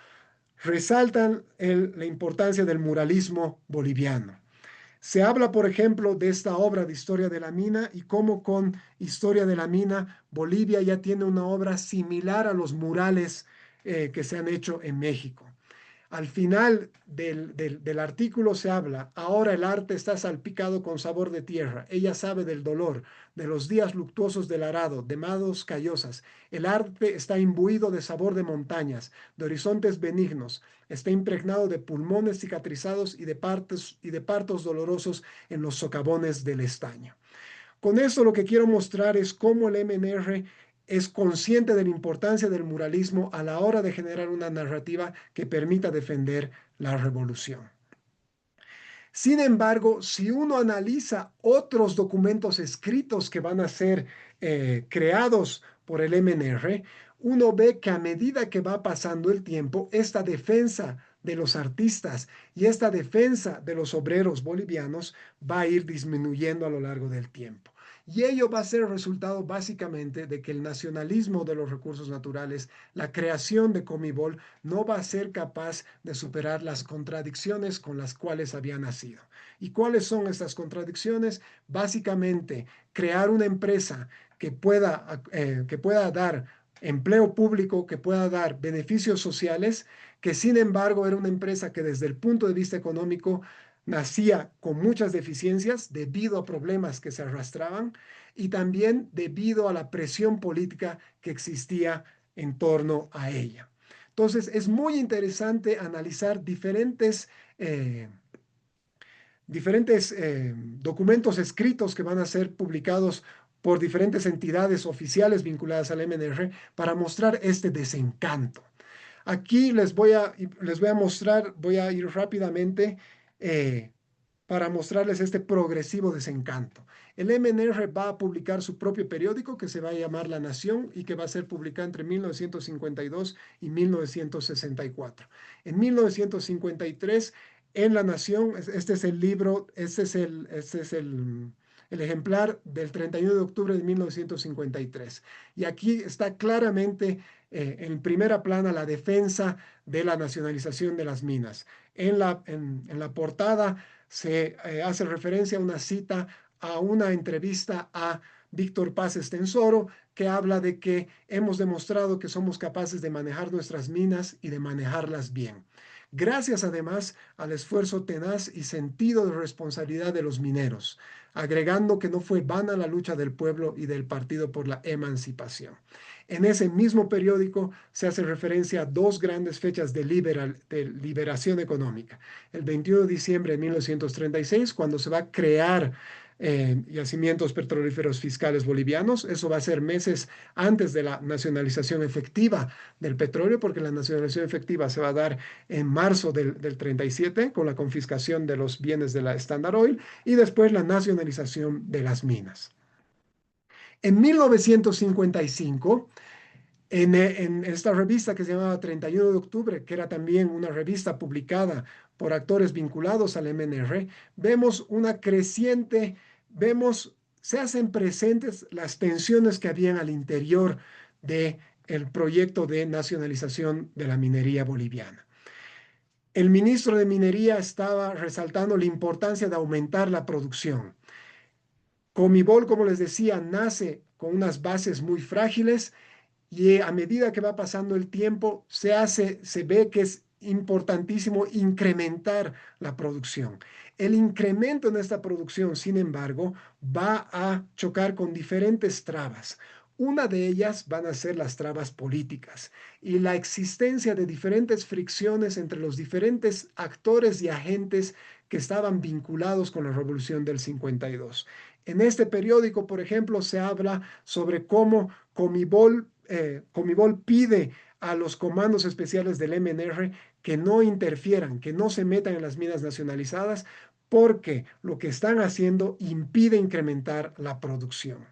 [SPEAKER 3] resaltan la importancia del muralismo boliviano. Se habla, por ejemplo, de esta obra de Historia de la Mina y cómo con Historia de la Mina Bolivia ya tiene una obra similar a los murales que se han hecho en México. Al final del artículo se habla, ahora el arte está salpicado con sabor de tierra. Ella sabe del dolor, de los días luctuosos del arado, de mados callosas. El arte está imbuido de sabor de montañas, de horizontes benignos. Está impregnado de pulmones cicatrizados y de partos dolorosos en los socavones del estaño. Con esto lo que quiero mostrar es cómo el MNR es consciente de la importancia del muralismo a la hora de generar una narrativa que permita defender la revolución. Sin embargo, si uno analiza otros documentos escritos que van a ser creados por el MNR, uno ve que a medida que va pasando el tiempo, esta defensa de los artistas y esta defensa de los obreros bolivianos va a ir disminuyendo a lo largo del tiempo. Y ello va a ser el resultado básicamente de que el nacionalismo de los recursos naturales, la creación de Comibol, no va a ser capaz de superar las contradicciones con las cuales había nacido. ¿Y cuáles son estas contradicciones? Básicamente, crear una empresa que pueda dar empleo público, que pueda dar beneficios sociales, que sin embargo era una empresa que desde el punto de vista económico nacía con muchas deficiencias debido a problemas que se arrastraban y también debido a la presión política que existía en torno a ella. Entonces, es muy interesante analizar diferentes documentos escritos que van a ser publicados por diferentes entidades oficiales vinculadas al MNR para mostrar este desencanto. Aquí les voy a mostrar, voy a ir rápidamente eh, para mostrarles este progresivo desencanto. El MNR va a publicar su propio periódico que se va a llamar La Nación y que va a ser publicado entre 1952 y 1964. En 1953, en La Nación, este es el libro, el ejemplar del 31 de octubre de 1953. Y aquí está claramente en primera plana la defensa de la nacionalización de las minas. En la portada se hace referencia a una cita, a una entrevista a Víctor Paz Estensoro, que habla de que hemos demostrado que somos capaces de manejar nuestras minas y de manejarlas bien. Gracias además al esfuerzo tenaz y sentido de responsabilidad de los mineros, agregando que no fue vana la lucha del pueblo y del partido por la emancipación. En ese mismo periódico se hace referencia a dos grandes fechas de liberación económica. El 21 de diciembre de 1936, cuando se va a crear yacimientos petrolíferos fiscales bolivianos. Eso va a ser meses antes de la nacionalización efectiva del petróleo, porque la nacionalización efectiva se va a dar en marzo del 37 con la confiscación de los bienes de la Standard Oil y después la nacionalización de las minas. En 1955, en esta revista que se llamaba 31 de octubre, que era también una revista publicada por actores vinculados al MNR, vemos una creciente, se hacen presentes las tensiones que habían al interior del proyecto de nacionalización de la minería boliviana. El ministro de Minería estaba resaltando la importancia de aumentar la producción. Comibol, como les decía, nace con unas bases muy frágiles y a medida que va pasando el tiempo, se ve que es importantísimo incrementar la producción. El incremento en esta producción, sin embargo, va a chocar con diferentes trabas. Una de ellas van a ser las trabas políticas y la existencia de diferentes fricciones entre los diferentes actores y agentes que estaban vinculados con la revolución del 52. En este periódico, por ejemplo, se habla sobre cómo Comibol pide a los comandos especiales del MNR que no interfieran, que no se metan en las minas nacionalizadas, porque lo que están haciendo impide incrementar la producción.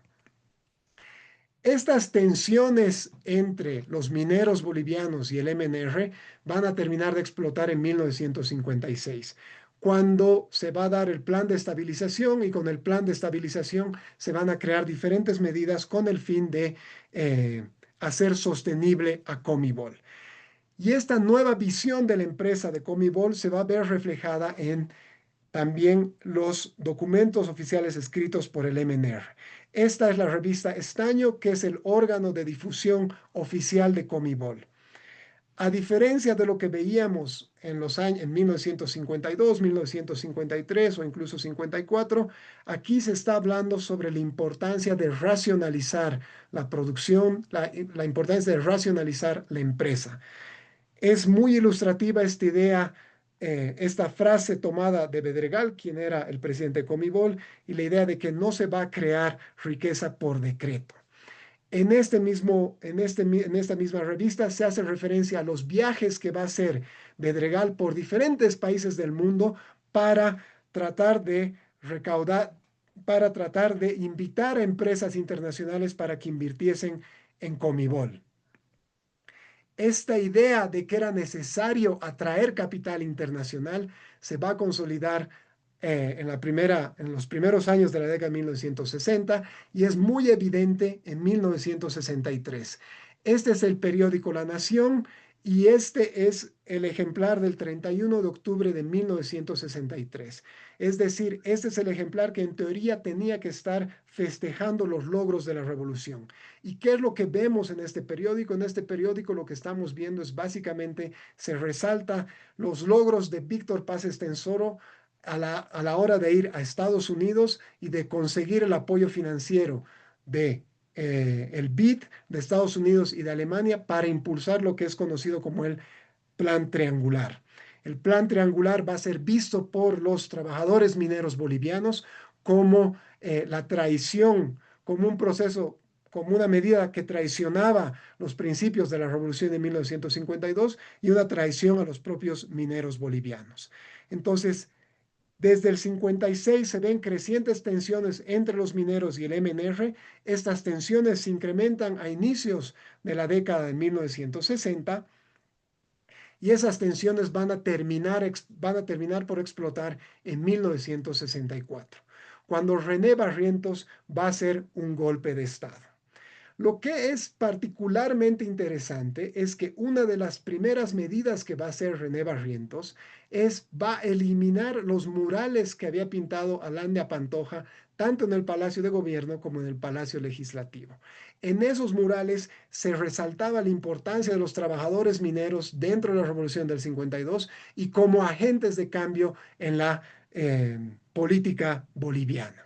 [SPEAKER 3] Estas tensiones entre los mineros bolivianos y el MNR van a terminar de explotar en 1956, cuando se va a dar el plan de estabilización y con el plan de estabilización se van a crear diferentes medidas con el fin de hacer sostenible a Comibol. Y esta nueva visión de la empresa de Comibol se va a ver reflejada en también los documentos oficiales escritos por el MNR. Esta es la revista Estaño, que es el órgano de difusión oficial de Comibol. A diferencia de lo que veíamos en los años en 1952, 1953 o incluso 54, aquí se está hablando sobre la importancia de racionalizar la producción, la importancia de racionalizar la empresa. Es muy ilustrativa esta idea, esta frase tomada de Bedregal, quien era el presidente de Comibol, y la idea de que no se va a crear riqueza por decreto. En esta misma revista se hace referencia a los viajes que va a hacer Bedregal por diferentes países del mundo para tratar de recaudar, para tratar de invitar a empresas internacionales para que invirtiesen en Comibol. Esta idea de que era necesario atraer capital internacional se va a consolidar en los primeros años de la década de 1960 y es muy evidente en 1963. Este es el periódico La Nación y este es el ejemplar del 31 de octubre de 1963. Es decir, este es el ejemplar que en teoría tenía que estar festejando los logros de la revolución. ¿Y qué es lo que vemos en este periódico? En este periódico lo que estamos viendo es básicamente se resalta los logros de Víctor Paz Estenssoro a la hora de ir a Estados Unidos y de conseguir el apoyo financiero de el BID de Estados Unidos y de Alemania para impulsar lo que es conocido como el Plan Triangular. El Plan Triangular va a ser visto por los trabajadores mineros bolivianos como la traición, como un proceso, como una medida que traicionaba los principios de la revolución de 1952 y una traición a los propios mineros bolivianos. Entonces, desde el 56 se ven crecientes tensiones entre los mineros y el MNR. Estas tensiones se incrementan a inicios de la década de 1960 y esas tensiones van a terminar por explotar en 1964, cuando René Barrientos va a hacer un golpe de Estado. Lo que es particularmente interesante es que una de las primeras medidas que va a hacer René Barrientos va a eliminar los murales que había pintado Alán de Pantoja, tanto en el Palacio de Gobierno como en el Palacio Legislativo. En esos murales se resaltaba la importancia de los trabajadores mineros dentro de la Revolución del 52 y como agentes de cambio en la política boliviana.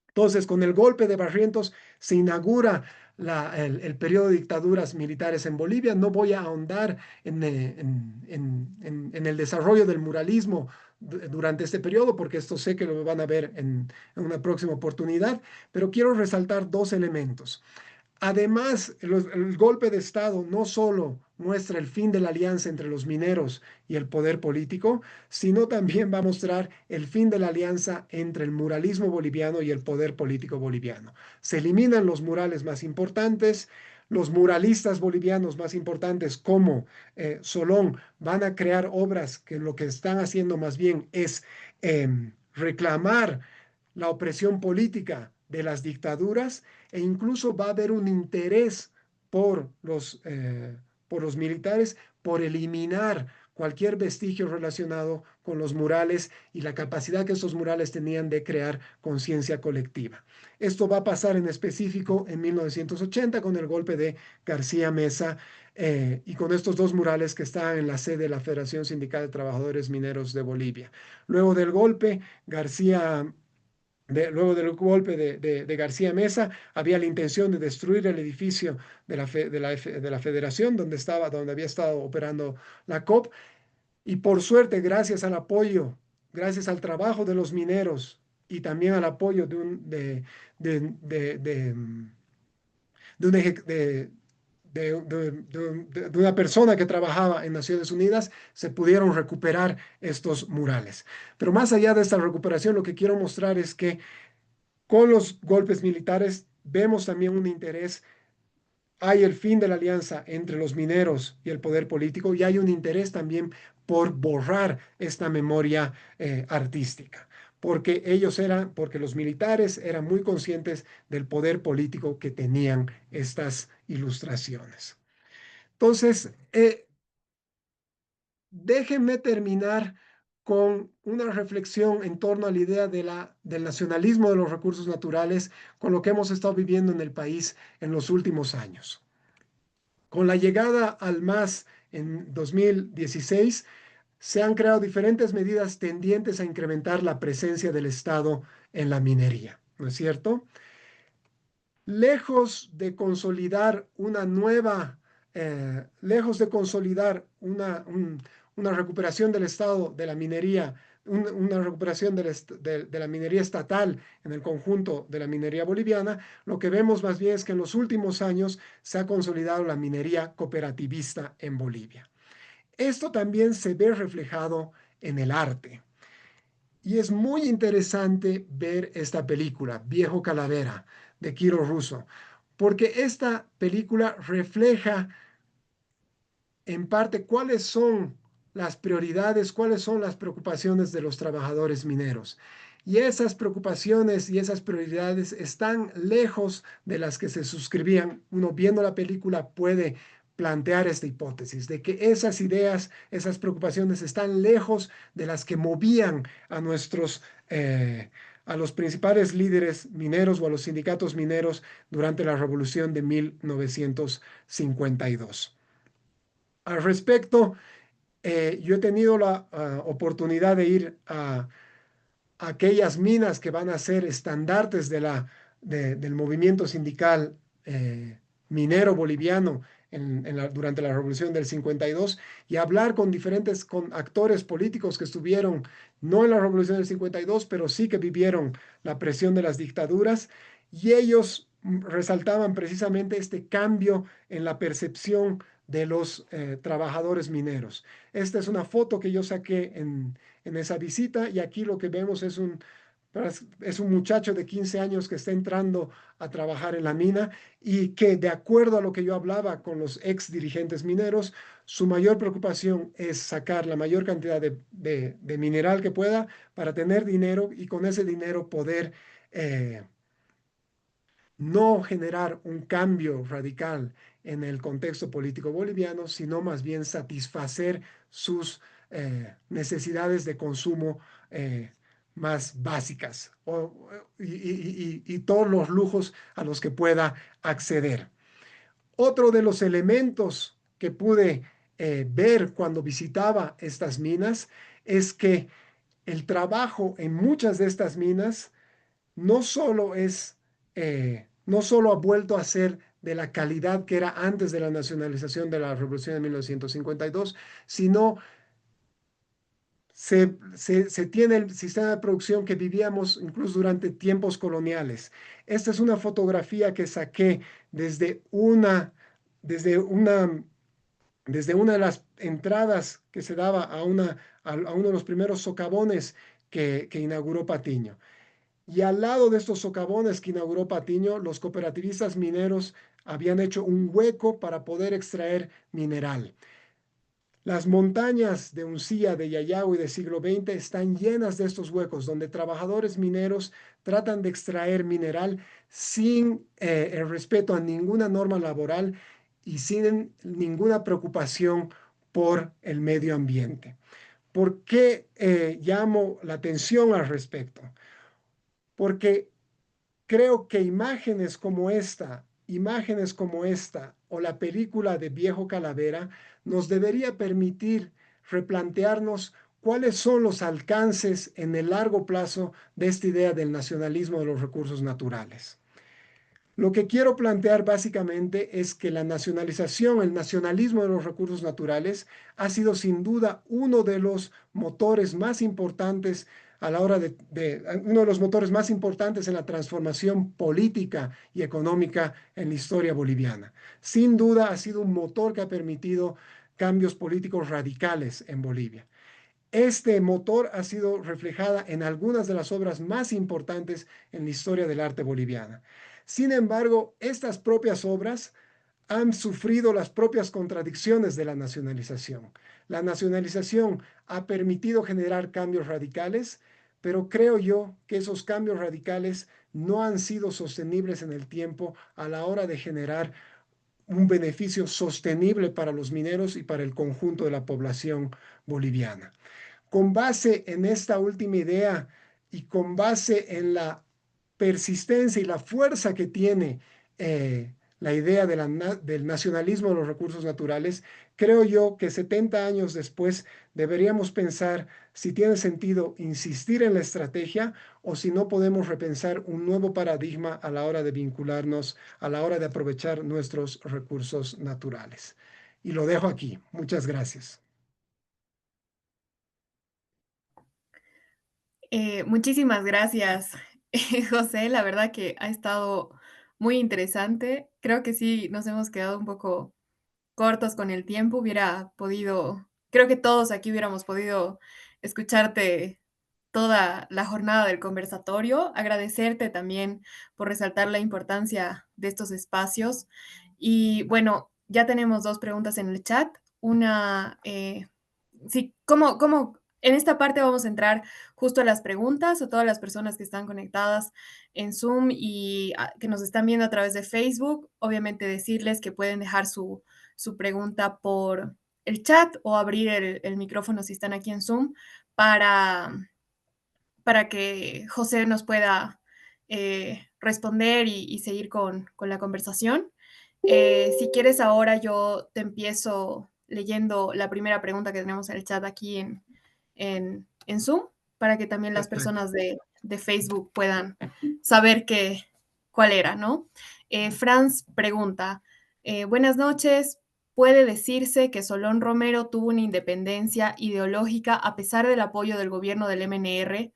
[SPEAKER 3] Entonces, con el golpe de Barrientos se inaugura el periodo de dictaduras militares en Bolivia. No voy a ahondar en el desarrollo del muralismo durante este periodo, porque esto sé que lo van a ver en una próxima oportunidad, pero quiero resaltar dos elementos. Además, el golpe de Estado no solo muestra el fin de la alianza entre los mineros y el poder político, sino también va a mostrar el fin de la alianza entre el muralismo boliviano y el poder político boliviano. Se eliminan los murales más importantes, los muralistas bolivianos más importantes como Solón van a crear obras que lo que están haciendo más bien es reclamar la opresión política de las dictaduras e incluso va a haber un interés por los militares por eliminar cualquier vestigio relacionado con los murales y la capacidad que estos murales tenían de crear conciencia colectiva. Esto va a pasar en específico en 1980 con el golpe de García Meza y con estos dos murales que estaban en la sede de la Federación Sindical de Trabajadores Mineros de Bolivia. Luego del golpe, luego del golpe de García Meza, había la intención de destruir el edificio de la Federación donde había estado operando la COP. Y por suerte, gracias al trabajo de los mineros y también al apoyo de un eje- de una persona que trabajaba en Naciones Unidas, se pudieron recuperar estos murales. Pero más allá de esta recuperación, lo que quiero mostrar es que con los golpes militares vemos también un interés, hay el fin de la alianza entre los mineros y el poder político y hay un interés también por borrar esta memoria artística, porque los militares eran muy conscientes del poder político que tenían estas ilustraciones. Entonces, déjenme terminar con una reflexión en torno a la idea del nacionalismo de los recursos naturales, con lo que hemos estado viviendo en el país en los últimos años. Con la llegada al MAS en 2016, se han creado diferentes medidas tendientes a incrementar la presencia del Estado en la minería, ¿no es cierto? Lejos de consolidar lejos de consolidar una recuperación del estado de la minería, una recuperación de la minería estatal en el conjunto de la minería boliviana, lo que vemos más bien es que en los últimos años se ha consolidado la minería cooperativista en Bolivia. Esto también se ve reflejado en el arte. Y es muy interesante ver esta película, Viejo Calavera, de Kiro Russo, porque esta película refleja en parte cuáles son las prioridades, cuáles son las preocupaciones de los trabajadores mineros. Y esas preocupaciones y esas prioridades están lejos de las que se suscribían. Uno viendo la película puede plantear esta hipótesis de que esas ideas, esas preocupaciones están lejos de las que movían a los principales líderes mineros o a los sindicatos mineros durante la revolución de 1952. Al respecto, yo he tenido la oportunidad de ir a aquellas minas que van a ser estandartes del movimiento sindical minero boliviano durante la Revolución del 52 y hablar con actores políticos que estuvieron no en la Revolución del 52, pero sí que vivieron la presión de las dictaduras y ellos resaltaban precisamente este cambio en la percepción de los trabajadores mineros. Esta es una foto que yo saqué en esa visita y aquí lo que vemos es un muchacho de 15 años que está entrando a trabajar en la mina y que de acuerdo a lo que yo hablaba con los ex dirigentes mineros, su mayor preocupación es sacar la mayor cantidad de mineral que pueda para tener dinero y con ese dinero poder no generar un cambio radical en el contexto político boliviano, sino más bien satisfacer sus necesidades de consumo más básicas y todos los lujos a los que pueda acceder. Otro de los elementos que pude ver cuando visitaba estas minas es que el trabajo en muchas de estas minas no solo ha vuelto a ser de la calidad que era antes de la nacionalización de la Revolución de 1952, sino se tiene el sistema de producción que vivíamos incluso durante tiempos coloniales. Esta es una fotografía que saqué desde una, desde una de las entradas que se daba a uno de los primeros socavones que inauguró Patiño. Y al lado de estos socavones que inauguró Patiño, los cooperativistas mineros habían hecho un hueco para poder extraer mineral. Las montañas de Uncía, de Yayagua y del siglo XX están llenas de estos huecos donde trabajadores mineros tratan de extraer mineral sin el respeto a ninguna norma laboral y sin ninguna preocupación por el medio ambiente. ¿Por qué llamo la atención al respecto? Porque creo que imágenes como esta o la película de Viejo Calavera nos debería permitir replantearnos cuáles son los alcances en el largo plazo de esta idea del nacionalismo de los recursos naturales. Lo que quiero plantear básicamente es que la nacionalización, el nacionalismo de los recursos naturales ha sido sin duda uno de los motores más importantes a la hora uno de los motores más importantes en la transformación política y económica en la historia boliviana. Sin duda ha sido un motor que ha permitido cambios políticos radicales en Bolivia. Este motor ha sido reflejada en algunas de las obras más importantes en la historia del arte boliviana. Sin embargo, estas propias obras han sufrido las propias contradicciones de la nacionalización. La nacionalización ha permitido generar cambios radicales, pero creo yo que esos cambios radicales no han sido sostenibles en el tiempo a la hora de generar un beneficio sostenible para los mineros y para el conjunto de la población boliviana. Con base en esta última idea y con base en la persistencia y la fuerza que tiene la idea de del nacionalismo de los recursos naturales, creo yo que 70 años después deberíamos pensar si tiene sentido insistir en la estrategia o si no podemos repensar un nuevo paradigma a la hora de vincularnos, a la hora de aprovechar nuestros recursos naturales. Y lo dejo aquí. Muchas gracias.
[SPEAKER 1] Muchísimas gracias, José. La verdad que ha estado muy interesante. Creo que sí nos hemos quedado un poco cortos con el tiempo. Hubiera podido, creo que todos aquí hubiéramos podido escucharte toda la jornada del conversatorio. Agradecerte también por resaltar la importancia de estos espacios. Y bueno, ya tenemos dos preguntas en el chat. Una, sí, ¿cómo en esta parte vamos a entrar justo a las preguntas a todas las personas que están conectadas en Zoom y que nos están viendo a través de Facebook? Obviamente decirles que pueden dejar su pregunta por el chat o abrir el micrófono si están aquí en Zoom para, para que José nos pueda responder y seguir con la conversación. Si quieres, ahora yo te empiezo leyendo la primera pregunta que tenemos en el chat aquí en Zoom, para que también las
[SPEAKER 3] Perfecto.
[SPEAKER 1] personas de Facebook puedan saber cuál era, ¿no? Franz pregunta, buenas noches. ¿Puede decirse que Solón Romero tuvo una independencia ideológica a pesar del apoyo del gobierno del MNR,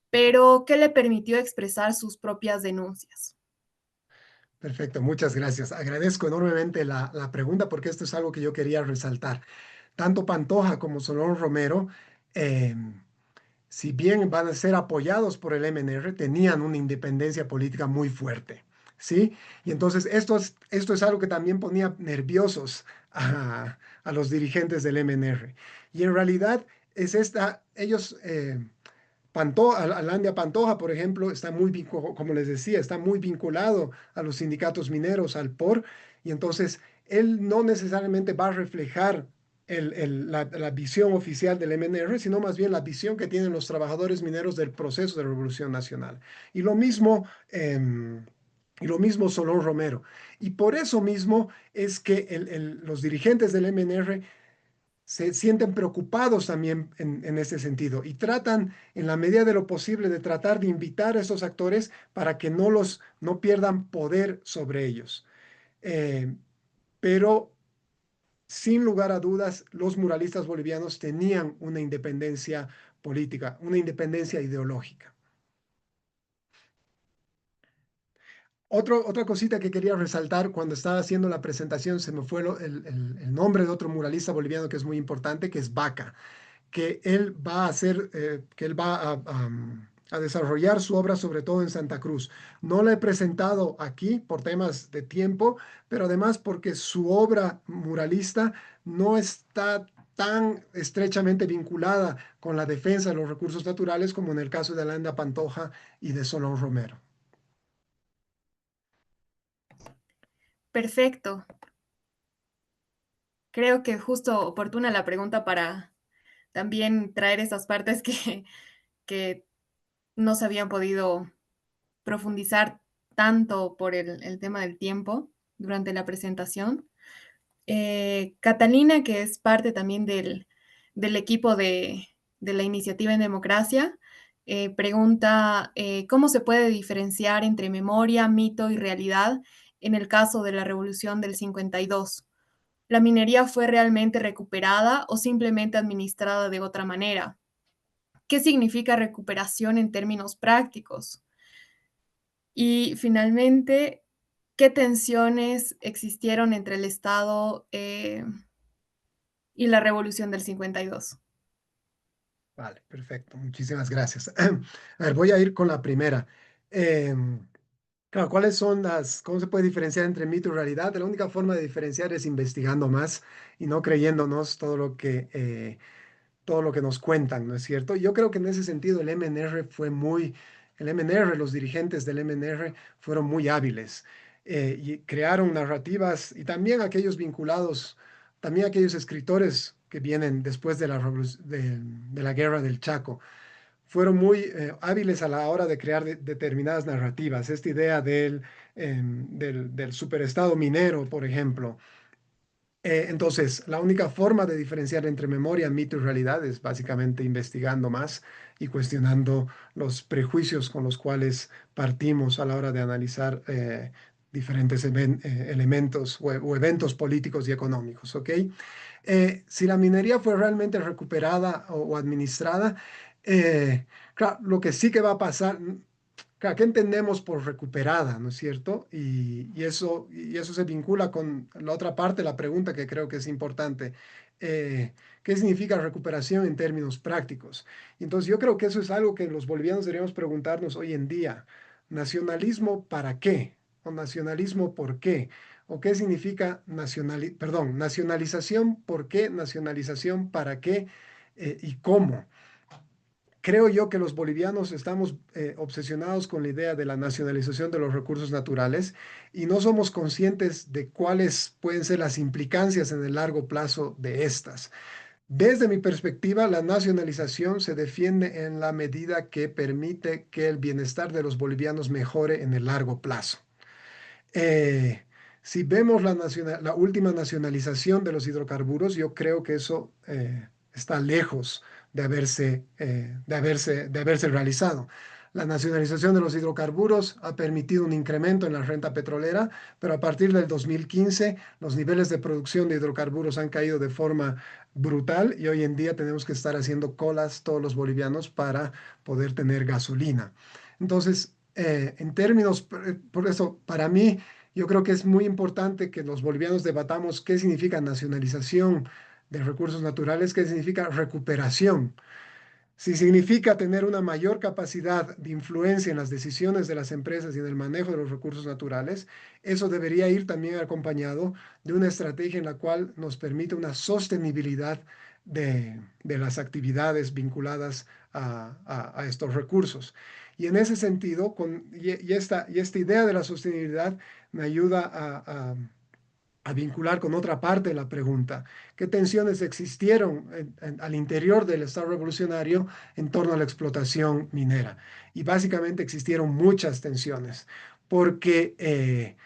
[SPEAKER 1] pero qué le permitió expresar sus propias denuncias?
[SPEAKER 3] Perfecto, muchas gracias. Agradezco enormemente la pregunta porque esto es algo que yo quería resaltar. Tanto Pantoja como Solón Romero, eh, si bien van a ser apoyados por el MNR, tenían una independencia política muy fuerte, ¿sí? Y entonces esto es algo que también ponía nerviosos a los dirigentes del MNR. Y en realidad es ellos... Pantoja, Alandia Pantoja, por ejemplo, está muy, como les decía, está muy vinculado a los sindicatos mineros, al POR, y entonces él no necesariamente va a reflejar la visión oficial del MNR, sino más bien la visión que tienen los trabajadores mineros del proceso de revolución nacional. Y lo mismo, y lo mismo Solón Romero. Y por eso mismo es que los dirigentes del MNR se sienten preocupados también en ese sentido y tratan en la medida de lo posible de tratar de invitar a estos actores para que no pierdan poder sobre ellos. Eh, pero sin lugar a dudas, los muralistas bolivianos tenían una independencia política, una independencia ideológica. Otra cosita que quería resaltar cuando estaba haciendo la presentación, se me fue el nombre de otro muralista boliviano que es muy importante, que es Vaca, que él va a hacer, que él va a desarrollar su obra sobre todo en Santa Cruz. No la he presentado aquí por temas de tiempo, pero además porque su obra muralista no está tan estrechamente vinculada con la defensa de los recursos naturales como en el caso de Alanda Pantoja y de Solón Romero.
[SPEAKER 1] Perfecto. Creo que justo oportuna la pregunta para también traer esas partes que no se habían podido profundizar tanto por el tema del tiempo durante la presentación. Catalina, que es parte también del equipo de la iniciativa en democracia, pregunta cómo se puede diferenciar entre memoria, mito y realidad en el caso de la revolución del 52. ¿La minería fue realmente recuperada o simplemente administrada de otra manera? ¿Qué significa recuperación en términos prácticos? Y finalmente, ¿qué tensiones existieron entre el Estado y la revolución del 52?
[SPEAKER 3] Vale, perfecto. Muchísimas gracias. A ver, voy a ir con la primera. Claro, cómo se puede diferenciar entre mito y realidad? La única forma de diferenciar es investigando más y no creyéndonos todo lo que nos cuentan, ¿no es cierto? Yo creo que en ese sentido el MNR, los dirigentes del MNR fueron muy hábiles y crearon narrativas y también aquellos vinculados, también aquellos escritores que vienen después de de la guerra del Chaco fueron muy hábiles a la hora de crear determinadas narrativas. Esta idea del superestado minero, por ejemplo. Entonces, la única forma de diferenciar entre memoria, mito y realidad es básicamente investigando más y cuestionando los prejuicios con los cuales partimos a la hora de analizar diferentes elementos o eventos políticos y económicos, ¿ok? Si la minería fue realmente recuperada o administrada, claro, lo que sí que va a pasar, claro, ¿qué entendemos por recuperada, no es cierto? Y eso se vincula con la otra parte de la pregunta que creo que es importante. ¿Qué significa recuperación en términos prácticos? Entonces, yo creo que eso es algo que los bolivianos deberíamos preguntarnos hoy en día. ¿Nacionalismo para qué? ¿O nacionalismo por qué? ¿O qué significa nacionalización? ¿Por qué? Nacionalización para qué? ¿Y cómo? Creo yo que los bolivianos estamos obsesionados con la idea de la nacionalización de los recursos naturales y no somos conscientes de cuáles pueden ser las implicancias en el largo plazo de estas. Desde mi perspectiva, la nacionalización se defiende en la medida que permite que el bienestar de los bolivianos mejore en el largo plazo. Eh, si vemos la última nacionalización de los hidrocarburos, yo creo que eso está lejos de haberse realizado. La nacionalización de los hidrocarburos ha permitido un incremento en la renta petrolera, pero a partir del 2015 los niveles de producción de hidrocarburos han caído de forma brutal y hoy en día tenemos que estar haciendo colas todos los bolivianos para poder tener gasolina. Entonces, en términos, por eso, para mí, yo creo que es muy importante que los bolivianos debatamos qué significa nacionalización de recursos naturales, qué significa recuperación. Si significa tener una mayor capacidad de influencia en las decisiones de las empresas y en el manejo de los recursos naturales, eso debería ir también acompañado de una estrategia en la cual nos permite una sostenibilidad de las actividades vinculadas a estos recursos. Y en ese sentido, esta idea de la sostenibilidad me ayuda a vincular con otra parte de la pregunta. ¿Qué tensiones existieron al interior del Estado revolucionario en torno a la explotación minera? Y básicamente existieron muchas tensiones, porque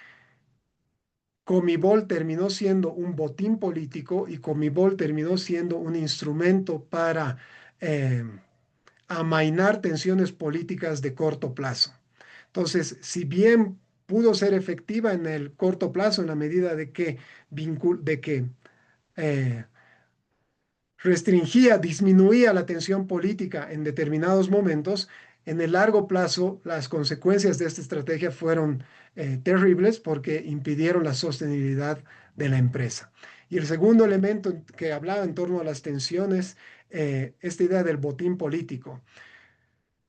[SPEAKER 3] Comibol terminó siendo un botín político y Comibol terminó siendo un instrumento para eh, amainar tensiones políticas de corto plazo. Entonces, si bien pudo ser efectiva en el corto plazo en la medida de que eh, restringía, disminuía la tensión política en determinados momentos, en el largo plazo las consecuencias de esta estrategia fueron terribles porque impidieron la sostenibilidad de la empresa. Y el segundo elemento que hablaba en torno a las tensiones, esta idea del botín político.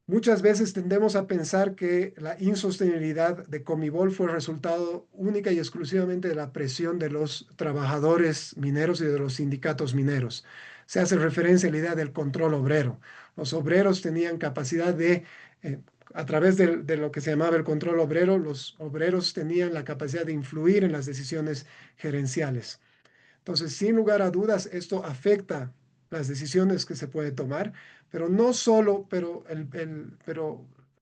[SPEAKER 3] Muchas veces tendemos a pensar que la insostenibilidad de Comibol fue resultado única y exclusivamente de la presión de los trabajadores mineros y de los sindicatos mineros. Se hace referencia a la idea del control obrero. Los obreros tenían capacidad eh, a través de lo que se llamaba el control obrero, los obreros tenían la capacidad de influir en las decisiones gerenciales. Entonces, sin lugar a dudas, esto afecta las decisiones que se puede tomar, pero no solo, pero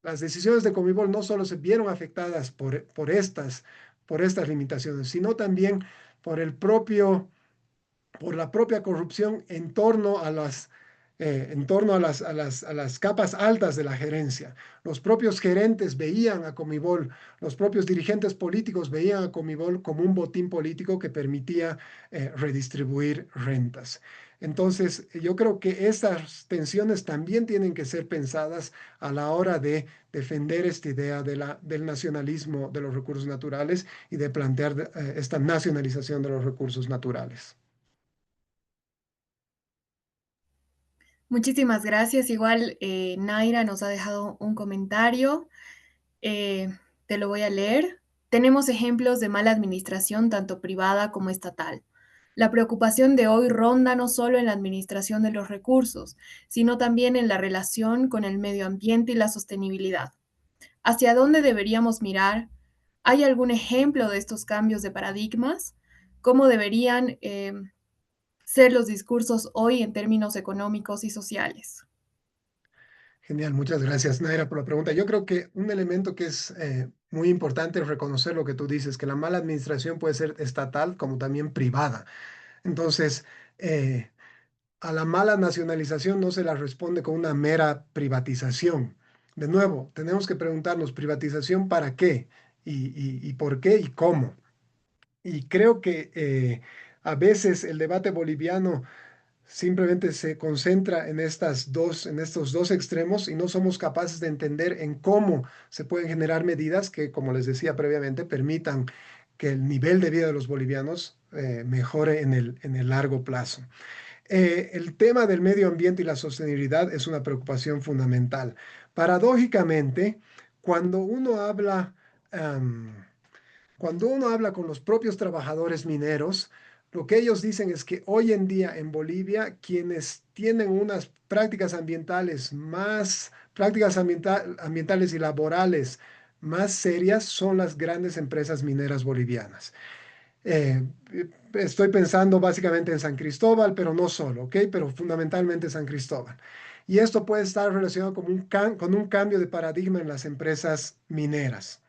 [SPEAKER 3] las decisiones de Comibol no solo se vieron afectadas por estas limitaciones, sino también por por la propia corrupción en torno a las capas altas de la gerencia. Los propios gerentes veían a Comibol, los propios dirigentes políticos veían a Comibol como un botín político que permitía redistribuir rentas. Entonces, yo creo que estas tensiones también tienen que ser pensadas a la hora de defender esta idea del nacionalismo de los recursos naturales y de plantear esta nacionalización de los recursos naturales.
[SPEAKER 1] Muchísimas gracias. Igual Naira nos ha dejado un comentario. Eh, Te lo voy a leer. Tenemos ejemplos de mala administración, tanto privada como estatal. La preocupación de hoy ronda no solo en la administración de los recursos, sino también en la relación con el medio ambiente y la sostenibilidad. ¿Hacia dónde deberíamos mirar? ¿Hay algún ejemplo de estos cambios de paradigmas? ¿Cómo deberían ser los discursos hoy en términos económicos y sociales.
[SPEAKER 3] Genial, muchas gracias, Naira, por la pregunta. Yo creo que un elemento que es muy importante es reconocer lo que tú dices, que la mala administración puede ser estatal como también privada. Entonces, eh, a la mala nacionalización no se la responde con una mera privatización. De nuevo, tenemos que preguntarnos, ¿privatización para qué? ¿Y por qué? ¿Y cómo? Y creo que a veces el debate boliviano simplemente se concentra en en estos dos extremos y no somos capaces de entender en cómo se pueden generar medidas que, como les decía previamente, permitan que el nivel de vida de los bolivianos mejore en el largo plazo. El tema del medio ambiente y la sostenibilidad es una preocupación fundamental. Paradójicamente, cuando uno habla, am, cuando uno habla con los propios trabajadores mineros, lo que ellos dicen es que hoy en día en Bolivia, quienes tienen unas prácticas ambientales y laborales más serias son las grandes empresas mineras bolivianas. Eh, Estoy pensando básicamente en San Cristóbal, pero no solo, ¿ok? Pero fundamentalmente San Cristóbal. Y esto puede estar relacionado con un cambio de paradigma en las empresas mineras.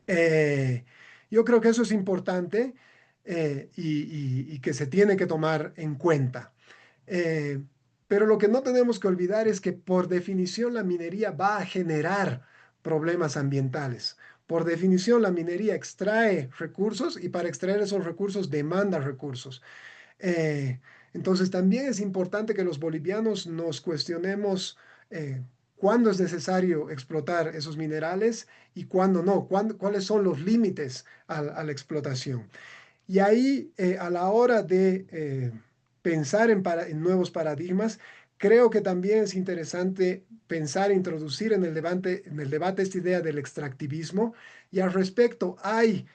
[SPEAKER 3] Eh, yo creo que eso es importante y que se tiene que tomar en cuenta. Eh, pero lo que no tenemos que olvidar es que por definición la minería va a generar problemas ambientales. Por definición la minería extrae recursos y para extraer esos recursos demanda recursos. Eh, entonces también es importante que los bolivianos nos cuestionemos cuándo es necesario explotar esos minerales y cuándo no, cuáles son los límites a la explotación. Y ahí, a la hora de pensar en nuevos paradigmas, creo que también es interesante pensar e introducir en el debate esta idea del extractivismo. Y al respecto, hay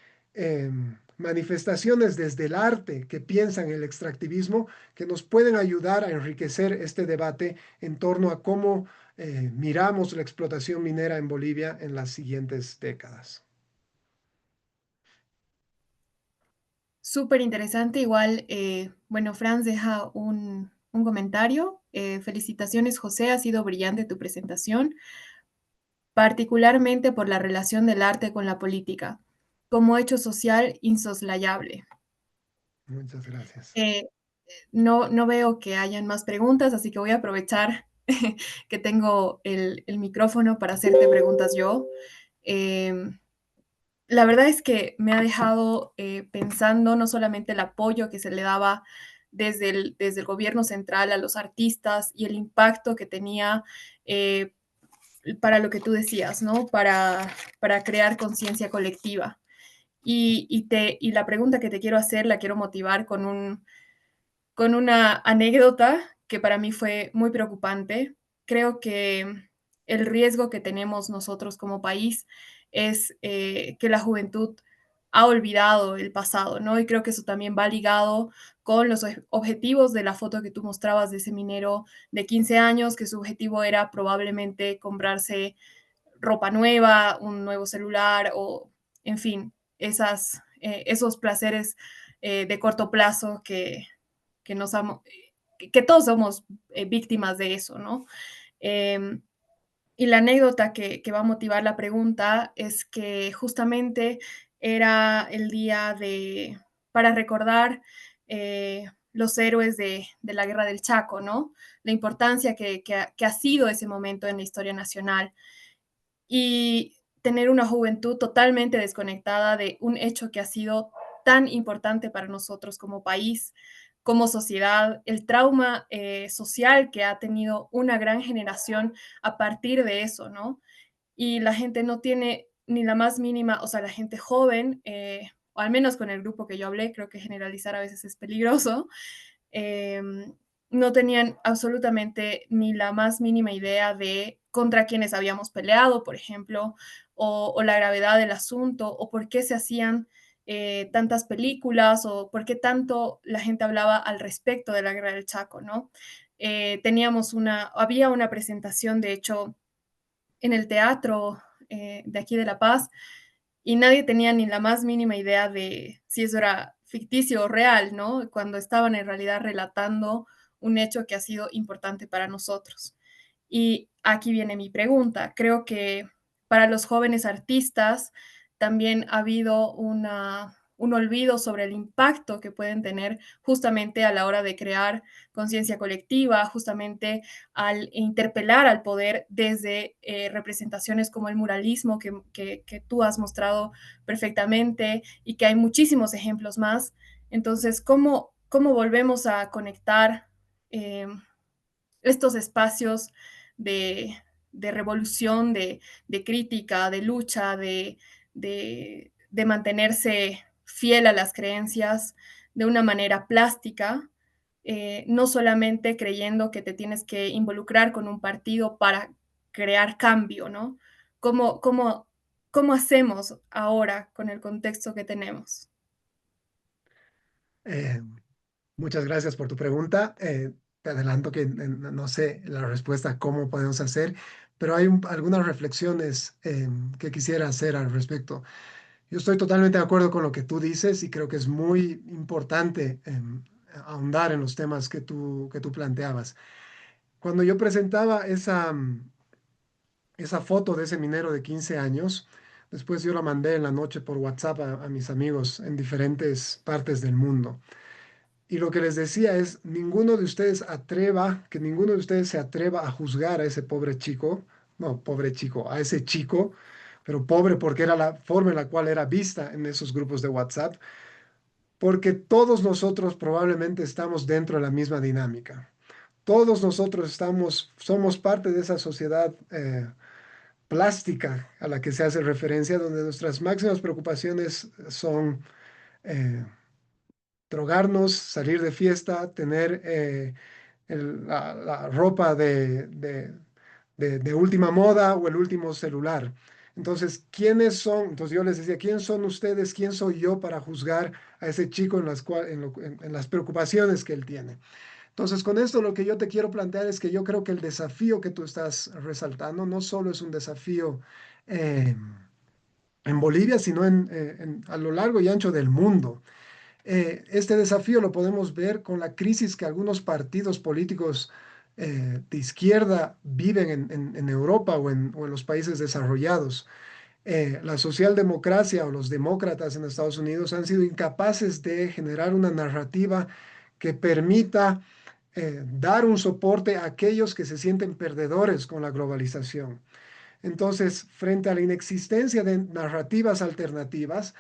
[SPEAKER 3] manifestaciones desde el arte que piensan el extractivismo que nos pueden ayudar a enriquecer este debate en torno a cómo miramos la explotación minera en Bolivia en las siguientes décadas.
[SPEAKER 1] Súper interesante. Igual, bueno, Franz deja un comentario. Felicitaciones, José, ha sido brillante tu presentación, particularmente por la relación del arte con la política, como hecho social insoslayable.
[SPEAKER 3] Muchas gracias.
[SPEAKER 1] Eh, no veo que hayan más preguntas, así que voy a aprovechar que tengo el micrófono para hacerte preguntas yo. Em, la verdad es que me ha dejado pensando no solamente el apoyo que se le daba desde el gobierno central a los artistas y el impacto que tenía eh, para lo que tú decías, ¿no? Para crear conciencia colectiva. Y la pregunta que te quiero hacer la quiero motivar con una anécdota que para mí fue muy preocupante. Creo que el riesgo que tenemos nosotros como país es que la juventud ha olvidado el pasado, ¿no? Y creo que eso también va ligado con los objetivos de la foto que tú mostrabas de ese minero de 15 años, que su objetivo era probablemente comprarse ropa nueva, un nuevo celular o, en fin, esos placeres de corto plazo que, nos que todos somos víctimas de eso, ¿no? Eh, y la anécdota que va a motivar la pregunta es que justamente era el día para recordar los héroes de la guerra del Chaco, ¿no? La importancia que ha sido ese momento en la historia nacional y tener una juventud totalmente desconectada de un hecho que ha sido tan importante para nosotros como país, como sociedad, el trauma social que ha tenido una gran generación a partir de eso, ¿no? Y la gente no tiene ni la más mínima, o sea, la gente joven, o al menos con el grupo que yo hablé, creo que generalizar a veces es peligroso, eh, no tenían absolutamente ni la más mínima idea de contra quienes habíamos peleado, por ejemplo, o la gravedad del asunto, o por qué se hacían tantas películas, o por qué tanto la gente hablaba al respecto de la guerra del Chaco, ¿no? Había una presentación, de hecho, en el teatro de aquí de La Paz, y nadie tenía ni la más mínima idea de si eso era ficticio o real, ¿no? Cuando estaban en realidad relatando un hecho que ha sido importante para nosotros. Y aquí viene mi pregunta. Creo que para los jóvenes artistas también ha habido un olvido sobre el impacto que pueden tener justamente a la hora de crear conciencia colectiva, justamente al interpelar al poder desde representaciones como el muralismo que tú has mostrado perfectamente y que hay muchísimos ejemplos más. Entonces, ¿cómo volvemos a conectar eh, estos espacios de, de revolución, de crítica, de lucha, de mantenerse fiel a las creencias de una manera plástica, no solamente creyendo que te tienes que involucrar con un partido para crear cambio, ¿no? ¿Cómo, cómo, cómo hacemos ahora con el contexto que tenemos?
[SPEAKER 3] Eh, Muchas gracias por tu pregunta. Te adelanto que no sé la respuesta a cómo podemos hacer, pero hay algunas reflexiones que quisiera hacer al respecto. Yo estoy totalmente de acuerdo con lo que tú dices y creo que es muy importante ahondar en los temas que tú planteabas. Cuando yo presentaba esa foto de ese minero de 15 años, después yo la mandé en la noche por WhatsApp a mis amigos en diferentes partes del mundo. Y lo que les decía es, que ninguno de ustedes se atreva a juzgar a ese pobre chico, no, pobre chico, a ese chico, pero pobre porque era la forma en la cual era vista en esos grupos de WhatsApp, porque todos nosotros probablemente estamos dentro de la misma dinámica. Todos nosotros somos parte de esa sociedad plástica a la que se hace referencia, donde nuestras máximas preocupaciones son eh, drogarnos, salir de fiesta, tener la ropa de última moda o el último celular. Entonces, ¿quiénes son? Entonces yo les decía, ¿quién son ustedes? ¿Quién soy yo para juzgar a ese chico en las preocupaciones que él tiene? Entonces, con esto lo que yo te quiero plantear es que yo creo que el desafío que tú estás resaltando no solo es un desafío eh, en Bolivia, sino a lo largo y ancho del mundo. Este desafío lo podemos ver con la crisis que algunos partidos políticos de izquierda viven en Europa o en los países desarrollados. La socialdemocracia o los demócratas en Estados Unidos han sido incapaces de generar una narrativa que permita dar un soporte a aquellos que se sienten perdedores con la globalización. Entonces, frente a la inexistencia de narrativas alternativas,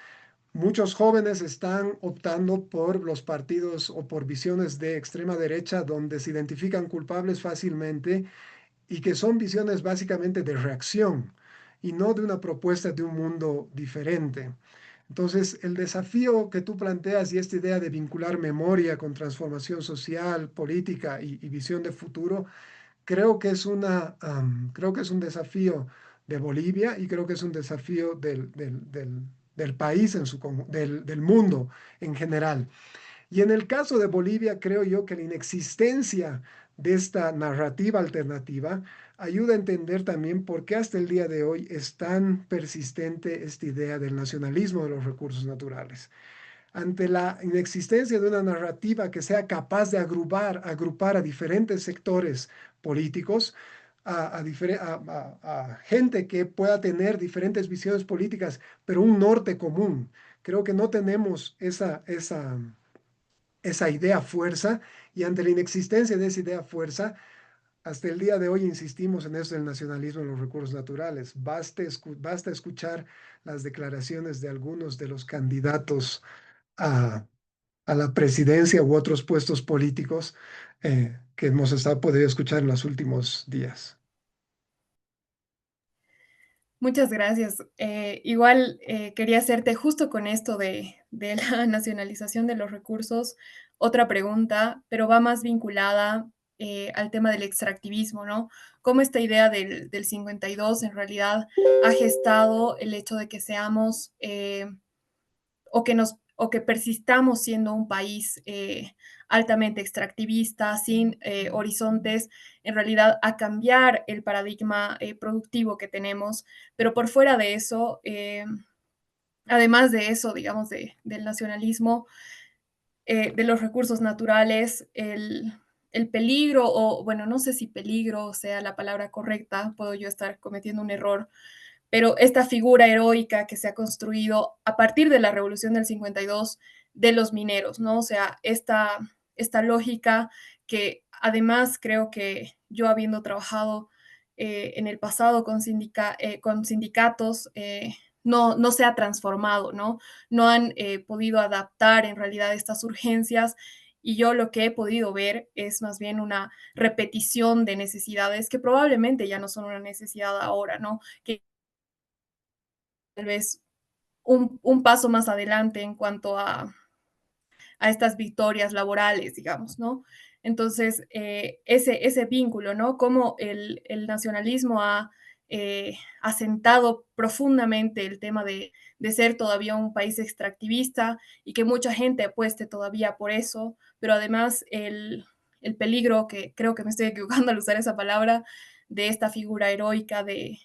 [SPEAKER 3] muchos jóvenes están optando por los partidos o por visiones de extrema derecha donde se identifican culpables fácilmente y que son visiones básicamente de reacción y no de una propuesta de un mundo diferente. Entonces, el desafío que tú planteas y esta idea de vincular memoria con transformación social, política y visión de futuro, creo que es un desafío de Bolivia y creo que es un desafío del país del mundo en general. Y en el caso de Bolivia, creo yo que la inexistencia de esta narrativa alternativa ayuda a entender también por qué hasta el día de hoy es tan persistente esta idea del nacionalismo de los recursos naturales. Ante la inexistencia de una narrativa que sea capaz de agrupar a diferentes sectores políticos, a gente que pueda tener diferentes visiones políticas, pero un norte común. Creo que no tenemos esa idea fuerza y ante la inexistencia de esa idea fuerza, hasta el día de hoy insistimos en eso del nacionalismo en los recursos naturales. Basta escuchar las declaraciones de algunos de los candidatos a, a la presidencia u otros puestos políticos que hemos podido escuchar en los últimos días.
[SPEAKER 1] Muchas gracias. Igual quería hacerte justo con esto de la nacionalización de los recursos otra pregunta, pero va más vinculada al tema del extractivismo, ¿no? Cómo esta idea del 52 en realidad ha gestado el hecho de que seamos o que persistamos siendo un país altamente extractivista, sin horizontes en realidad a cambiar el paradigma productivo que tenemos, pero por fuera de eso, además de eso, digamos, del nacionalismo, de los recursos naturales, el peligro, o bueno, no sé si peligro sea la palabra correcta, puedo yo estar cometiendo un error, pero esta figura heroica que se ha construido a partir de la Revolución del 52 de los mineros, ¿no? O sea, esta lógica que además creo que yo habiendo trabajado en el pasado con sindicatos, no se ha transformado, ¿no? No han podido adaptar en realidad estas urgencias y yo lo que he podido ver es más bien una repetición de necesidades que probablemente ya no son una necesidad ahora, ¿no? Que tal vez un paso más adelante en cuanto a estas victorias laborales, digamos, ¿no? Entonces, ese vínculo, ¿no? Cómo el nacionalismo ha asentado profundamente el tema de ser todavía un país extractivista y que mucha gente apueste todavía por eso, pero además el peligro, que creo que me estoy equivocando al usar esa palabra, de esta figura heroica de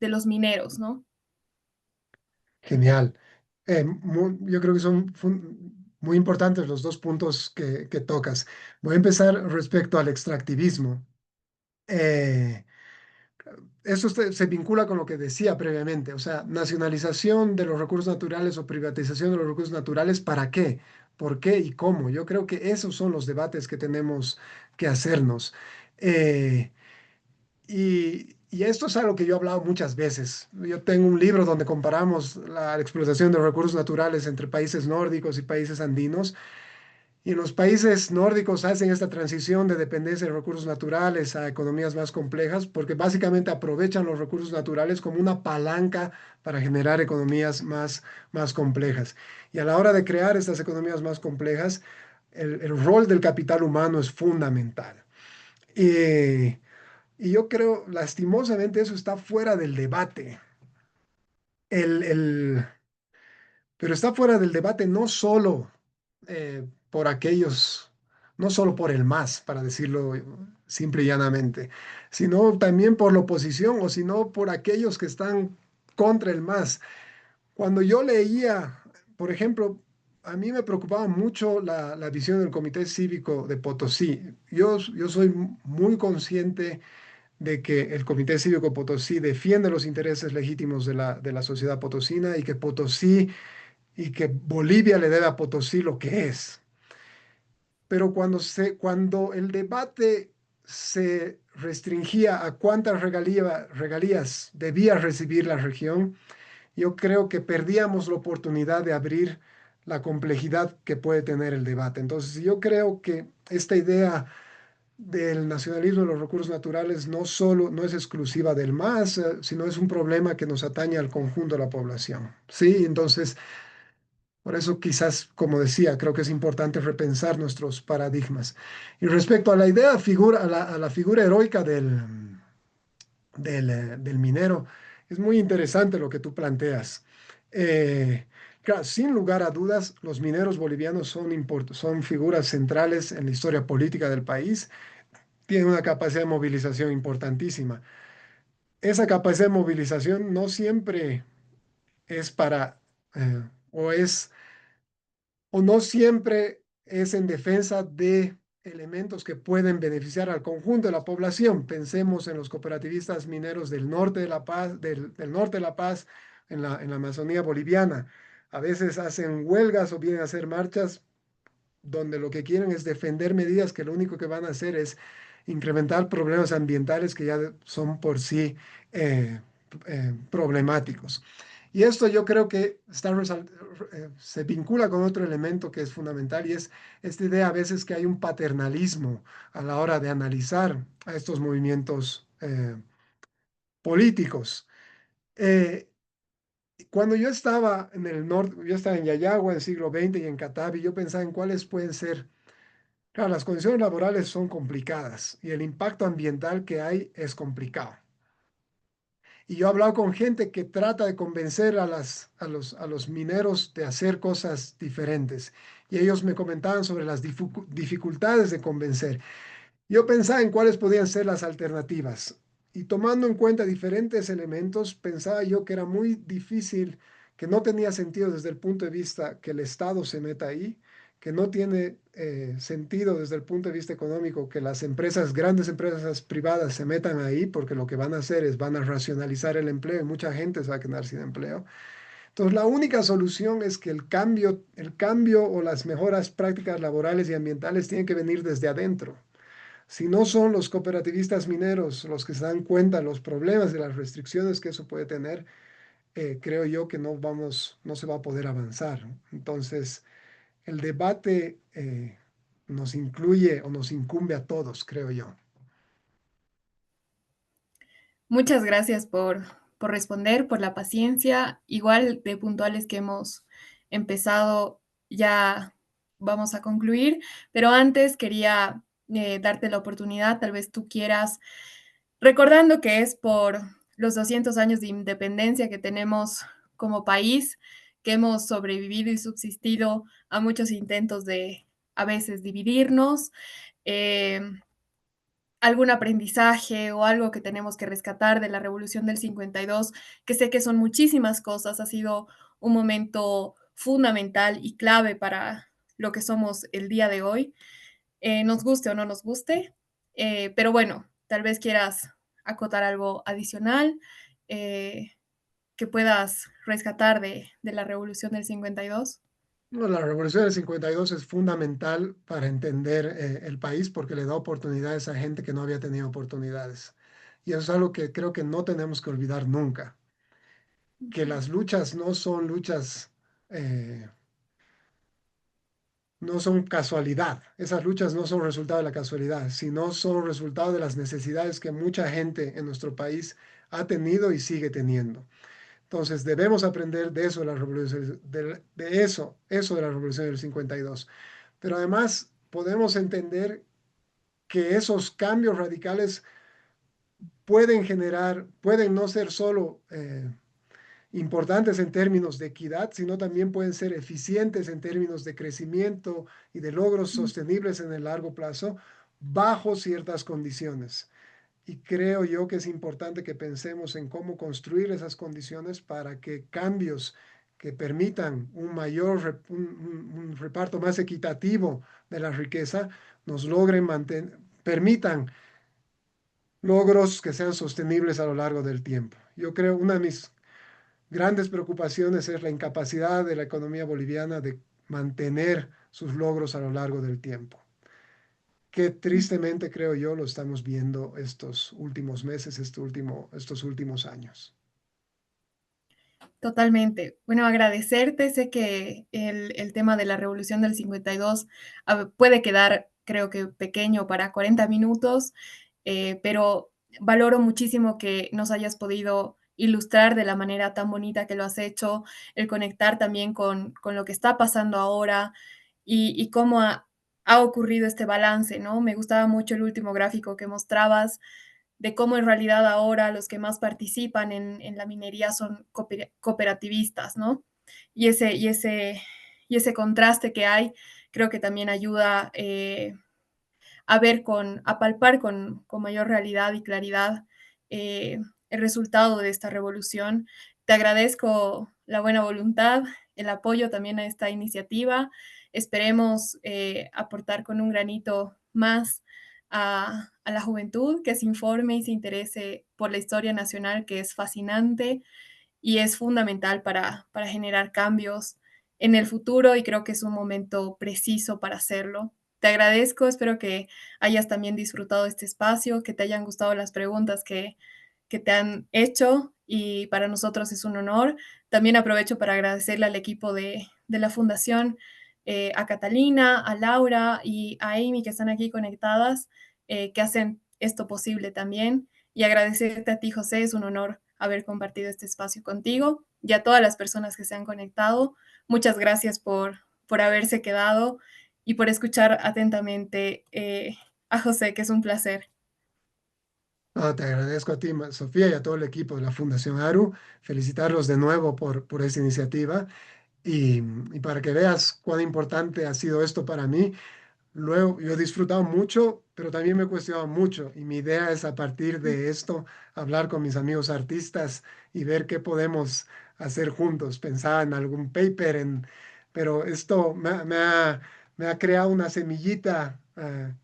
[SPEAKER 1] los mineros, ¿no?
[SPEAKER 3] Genial. Yo creo que son muy importantes los dos puntos que tocas. Voy a empezar respecto al extractivismo. Eh, Eso se vincula con lo que decía previamente, o sea, nacionalización de los recursos naturales o privatización de los recursos naturales, ¿para qué? ¿Por qué y cómo? Yo creo que esos son los debates que tenemos que hacernos. Eh, y esto es algo que yo he hablado muchas veces. Yo tengo un libro donde comparamos la explotación de los recursos naturales entre países nórdicos y países andinos. Y en los países nórdicos hacen esta transición de dependencia de recursos naturales a economías más complejas porque básicamente aprovechan los recursos naturales como una palanca para generar economías más complejas. Y a la hora de crear estas economías más complejas, el rol del capital humano es fundamental. Y, y yo creo, lastimosamente, eso está fuera del debate. El, el, pero está fuera del debate no solo por aquellos, no solo por el MAS, para decirlo simple y llanamente, sino también por la oposición o sino por aquellos que están contra el MAS. Cuando yo leía, por ejemplo, a mí me preocupaba mucho la visión del Comité Cívico de Potosí. Yo soy muy consciente de que el Comité Cívico Potosí defiende los intereses legítimos de la sociedad potosina y que Bolivia le debe a Potosí lo que es. Pero cuando el debate se restringía a cuántas regalías debía recibir la región, yo creo que perdíamos la oportunidad de abrir la complejidad que puede tener el debate. Entonces, yo creo que esta idea del nacionalismo de los recursos naturales no es exclusiva del MAS, sino es un problema que nos atañe al conjunto de la población. Sí, entonces por eso quizás, como decía, creo que es importante repensar nuestros paradigmas. Y respecto a la idea, a la figura heroica del minero, es muy interesante lo que tú planteas. Claro, sin lugar a dudas, los mineros bolivianos son figuras centrales en la historia política del país, tienen una capacidad de movilización importantísima. Esa capacidad de movilización no siempre es o es o no siempre es en defensa de elementos que pueden beneficiar al conjunto de la población. Pensemos en los cooperativistas mineros del norte de La Paz, del norte de La Paz, en la Amazonía boliviana. A veces hacen huelgas o vienen a hacer marchas donde lo que quieren es defender medidas que lo único que van a hacer es incrementar problemas ambientales que ya son por sí eh, problemáticos. Y esto yo creo que se vincula con otro elemento que es fundamental y es esta idea a veces que hay un paternalismo a la hora de analizar a estos movimientos políticos. Eh, Cuando yo estaba en el norte, yo estaba en Yayagua en el siglo XX y en Catavi, yo pensaba en cuáles pueden ser. Claro, las condiciones laborales son complicadas y el impacto ambiental que hay es complicado. Y yo he hablado con gente que trata de convencer a los mineros de hacer cosas diferentes. Y ellos me comentaban sobre las dificultades de convencer. Yo pensaba en cuáles podían ser las alternativas. Y tomando en cuenta diferentes elementos, pensaba yo que era muy difícil, que no tenía sentido desde el punto de vista que el Estado se meta ahí, que no tiene sentido desde el punto de vista económico que las empresas, grandes empresas privadas se metan ahí, porque lo que van a hacer es van a racionalizar el empleo y mucha gente se va a quedar sin empleo. Entonces, la única solución es que el cambio o las mejoras prácticas laborales y ambientales tienen que venir desde adentro. Si no son los cooperativistas mineros los que se dan cuenta de los problemas y las restricciones que eso puede tener, creo yo que no se va a poder avanzar. Entonces, el debate nos incluye o nos incumbe a todos, creo yo.
[SPEAKER 1] Muchas gracias por responder, por la paciencia, igual de puntuales que hemos empezado, ya vamos a concluir, pero antes quería darte la oportunidad, tal vez tú quieras, recordando que es por los 200 años de independencia que tenemos como país, que hemos sobrevivido y subsistido a muchos intentos de a veces dividirnos. eh, Algún aprendizaje o algo que tenemos que rescatar de la Revolución del 52, que sé que son muchísimas cosas, ha sido un momento fundamental y clave para lo que somos el día de hoy, nos guste o no nos guste, pero bueno, tal vez quieras acotar algo adicional eh, que puedas rescatar de la Revolución del 52.
[SPEAKER 3] No, la Revolución del 52 es fundamental para entender el país porque le da oportunidades a gente que no había tenido oportunidades. Y eso es algo que creo que no tenemos que olvidar nunca, que las luchas no son luchas, eh, no son casualidad. Esas luchas no son resultado de la casualidad, sino son resultado de las necesidades que mucha gente en nuestro país ha tenido y sigue teniendo. Entonces debemos aprender de eso de la revolución, eso de la revolución del 52. Pero además podemos entender que esos cambios radicales pueden no ser solo importantes en términos de equidad, sino también pueden ser eficientes en términos de crecimiento y de logros sostenibles en el largo plazo bajo ciertas condiciones. Y creo yo que es importante que pensemos en cómo construir esas condiciones para que cambios que permitan un reparto más equitativo de la riqueza nos permitan logros que sean sostenibles a lo largo del tiempo. Yo creo una de mis grandes preocupaciones es la incapacidad de la economía boliviana de mantener sus logros a lo largo del tiempo, que tristemente creo yo lo estamos viendo estos últimos meses, estos últimos años.
[SPEAKER 1] Totalmente. Bueno, agradecerte. Sé que el tema de la Revolución del 52 puede quedar, creo que, pequeño para 40 minutos, pero valoro muchísimo que nos hayas podido ilustrar de la manera tan bonita que lo has hecho, el conectar también con lo que está pasando ahora y cómo ha ocurrido este balance, ¿no? Me gustaba mucho el último gráfico que mostrabas de cómo en realidad ahora los que más participan en la minería son cooperativistas, ¿no? Y ese contraste que hay, creo que también ayuda a palpar con mayor realidad y claridad eh, el resultado de esta revolución. Te agradezco la buena voluntad, el apoyo también a esta iniciativa. Esperemos aportar con un granito más a la juventud que se informe y se interese por la historia nacional, que es fascinante y es fundamental para generar cambios en el futuro y creo que es un momento preciso para hacerlo. Te agradezco, espero que hayas también disfrutado este espacio, que te hayan gustado las preguntas que te han hecho y para nosotros es un honor. También aprovecho para agradecerle al equipo de la Fundación, a Catalina, a Laura y a Amy que están aquí conectadas, que hacen esto posible también. Y agradecerte a ti, José, es un honor haber compartido este espacio contigo y a todas las personas que se han conectado. Muchas gracias por haberse quedado y por escuchar atentamente a José, que es un placer.
[SPEAKER 3] No, te agradezco a ti, Sofía, y a todo el equipo de la Fundación ARU. Felicitarlos de nuevo por esta iniciativa y, y para que veas cuán importante ha sido esto para mí. Luego, yo he disfrutado mucho, pero también me he cuestionado mucho y mi idea es a partir de esto hablar con mis amigos artistas y ver qué podemos hacer juntos. Pensaba en algún paper, pero esto me ha creado una semillita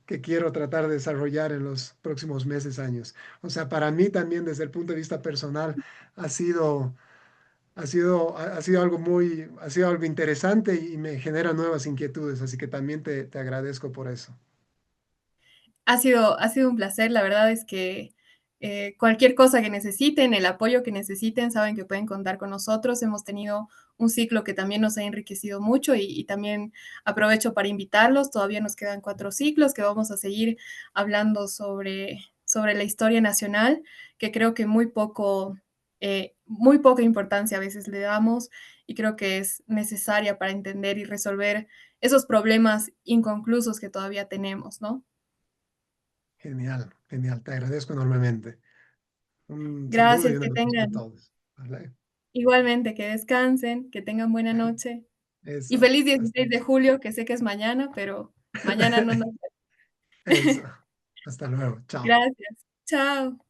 [SPEAKER 3] que quiero tratar de desarrollar en los próximos meses, años. O sea, para mí también desde el punto de vista personal ha sido, ha sido algo ha sido algo interesante y me genera nuevas inquietudes, así que también te agradezco por eso.
[SPEAKER 1] Ha sido un placer, la verdad es que cualquier cosa que necesiten, el apoyo que necesiten, saben que pueden contar con nosotros. Hemos tenido un ciclo que también nos ha enriquecido mucho y también aprovecho para invitarlos. Todavía nos quedan 4 ciclos que vamos a seguir hablando sobre la historia nacional, que creo que muy poca importancia a veces le damos y creo que es necesaria para entender y resolver esos problemas inconclusos que todavía tenemos, ¿no?
[SPEAKER 3] Genial, genial, te agradezco enormemente. Un saludo y
[SPEAKER 1] Gracias,
[SPEAKER 3] un
[SPEAKER 1] que
[SPEAKER 3] abrazo a
[SPEAKER 1] tengan
[SPEAKER 3] todos. ¿Vale?
[SPEAKER 1] igualmente, que descansen, que tengan buena noche y
[SPEAKER 3] Eso,
[SPEAKER 1] feliz
[SPEAKER 3] hasta,
[SPEAKER 1] 16 de julio, que sé que es mañana, pero mañana no nos...
[SPEAKER 3] eso. Hasta luego, chao.
[SPEAKER 1] Gracias. Chao.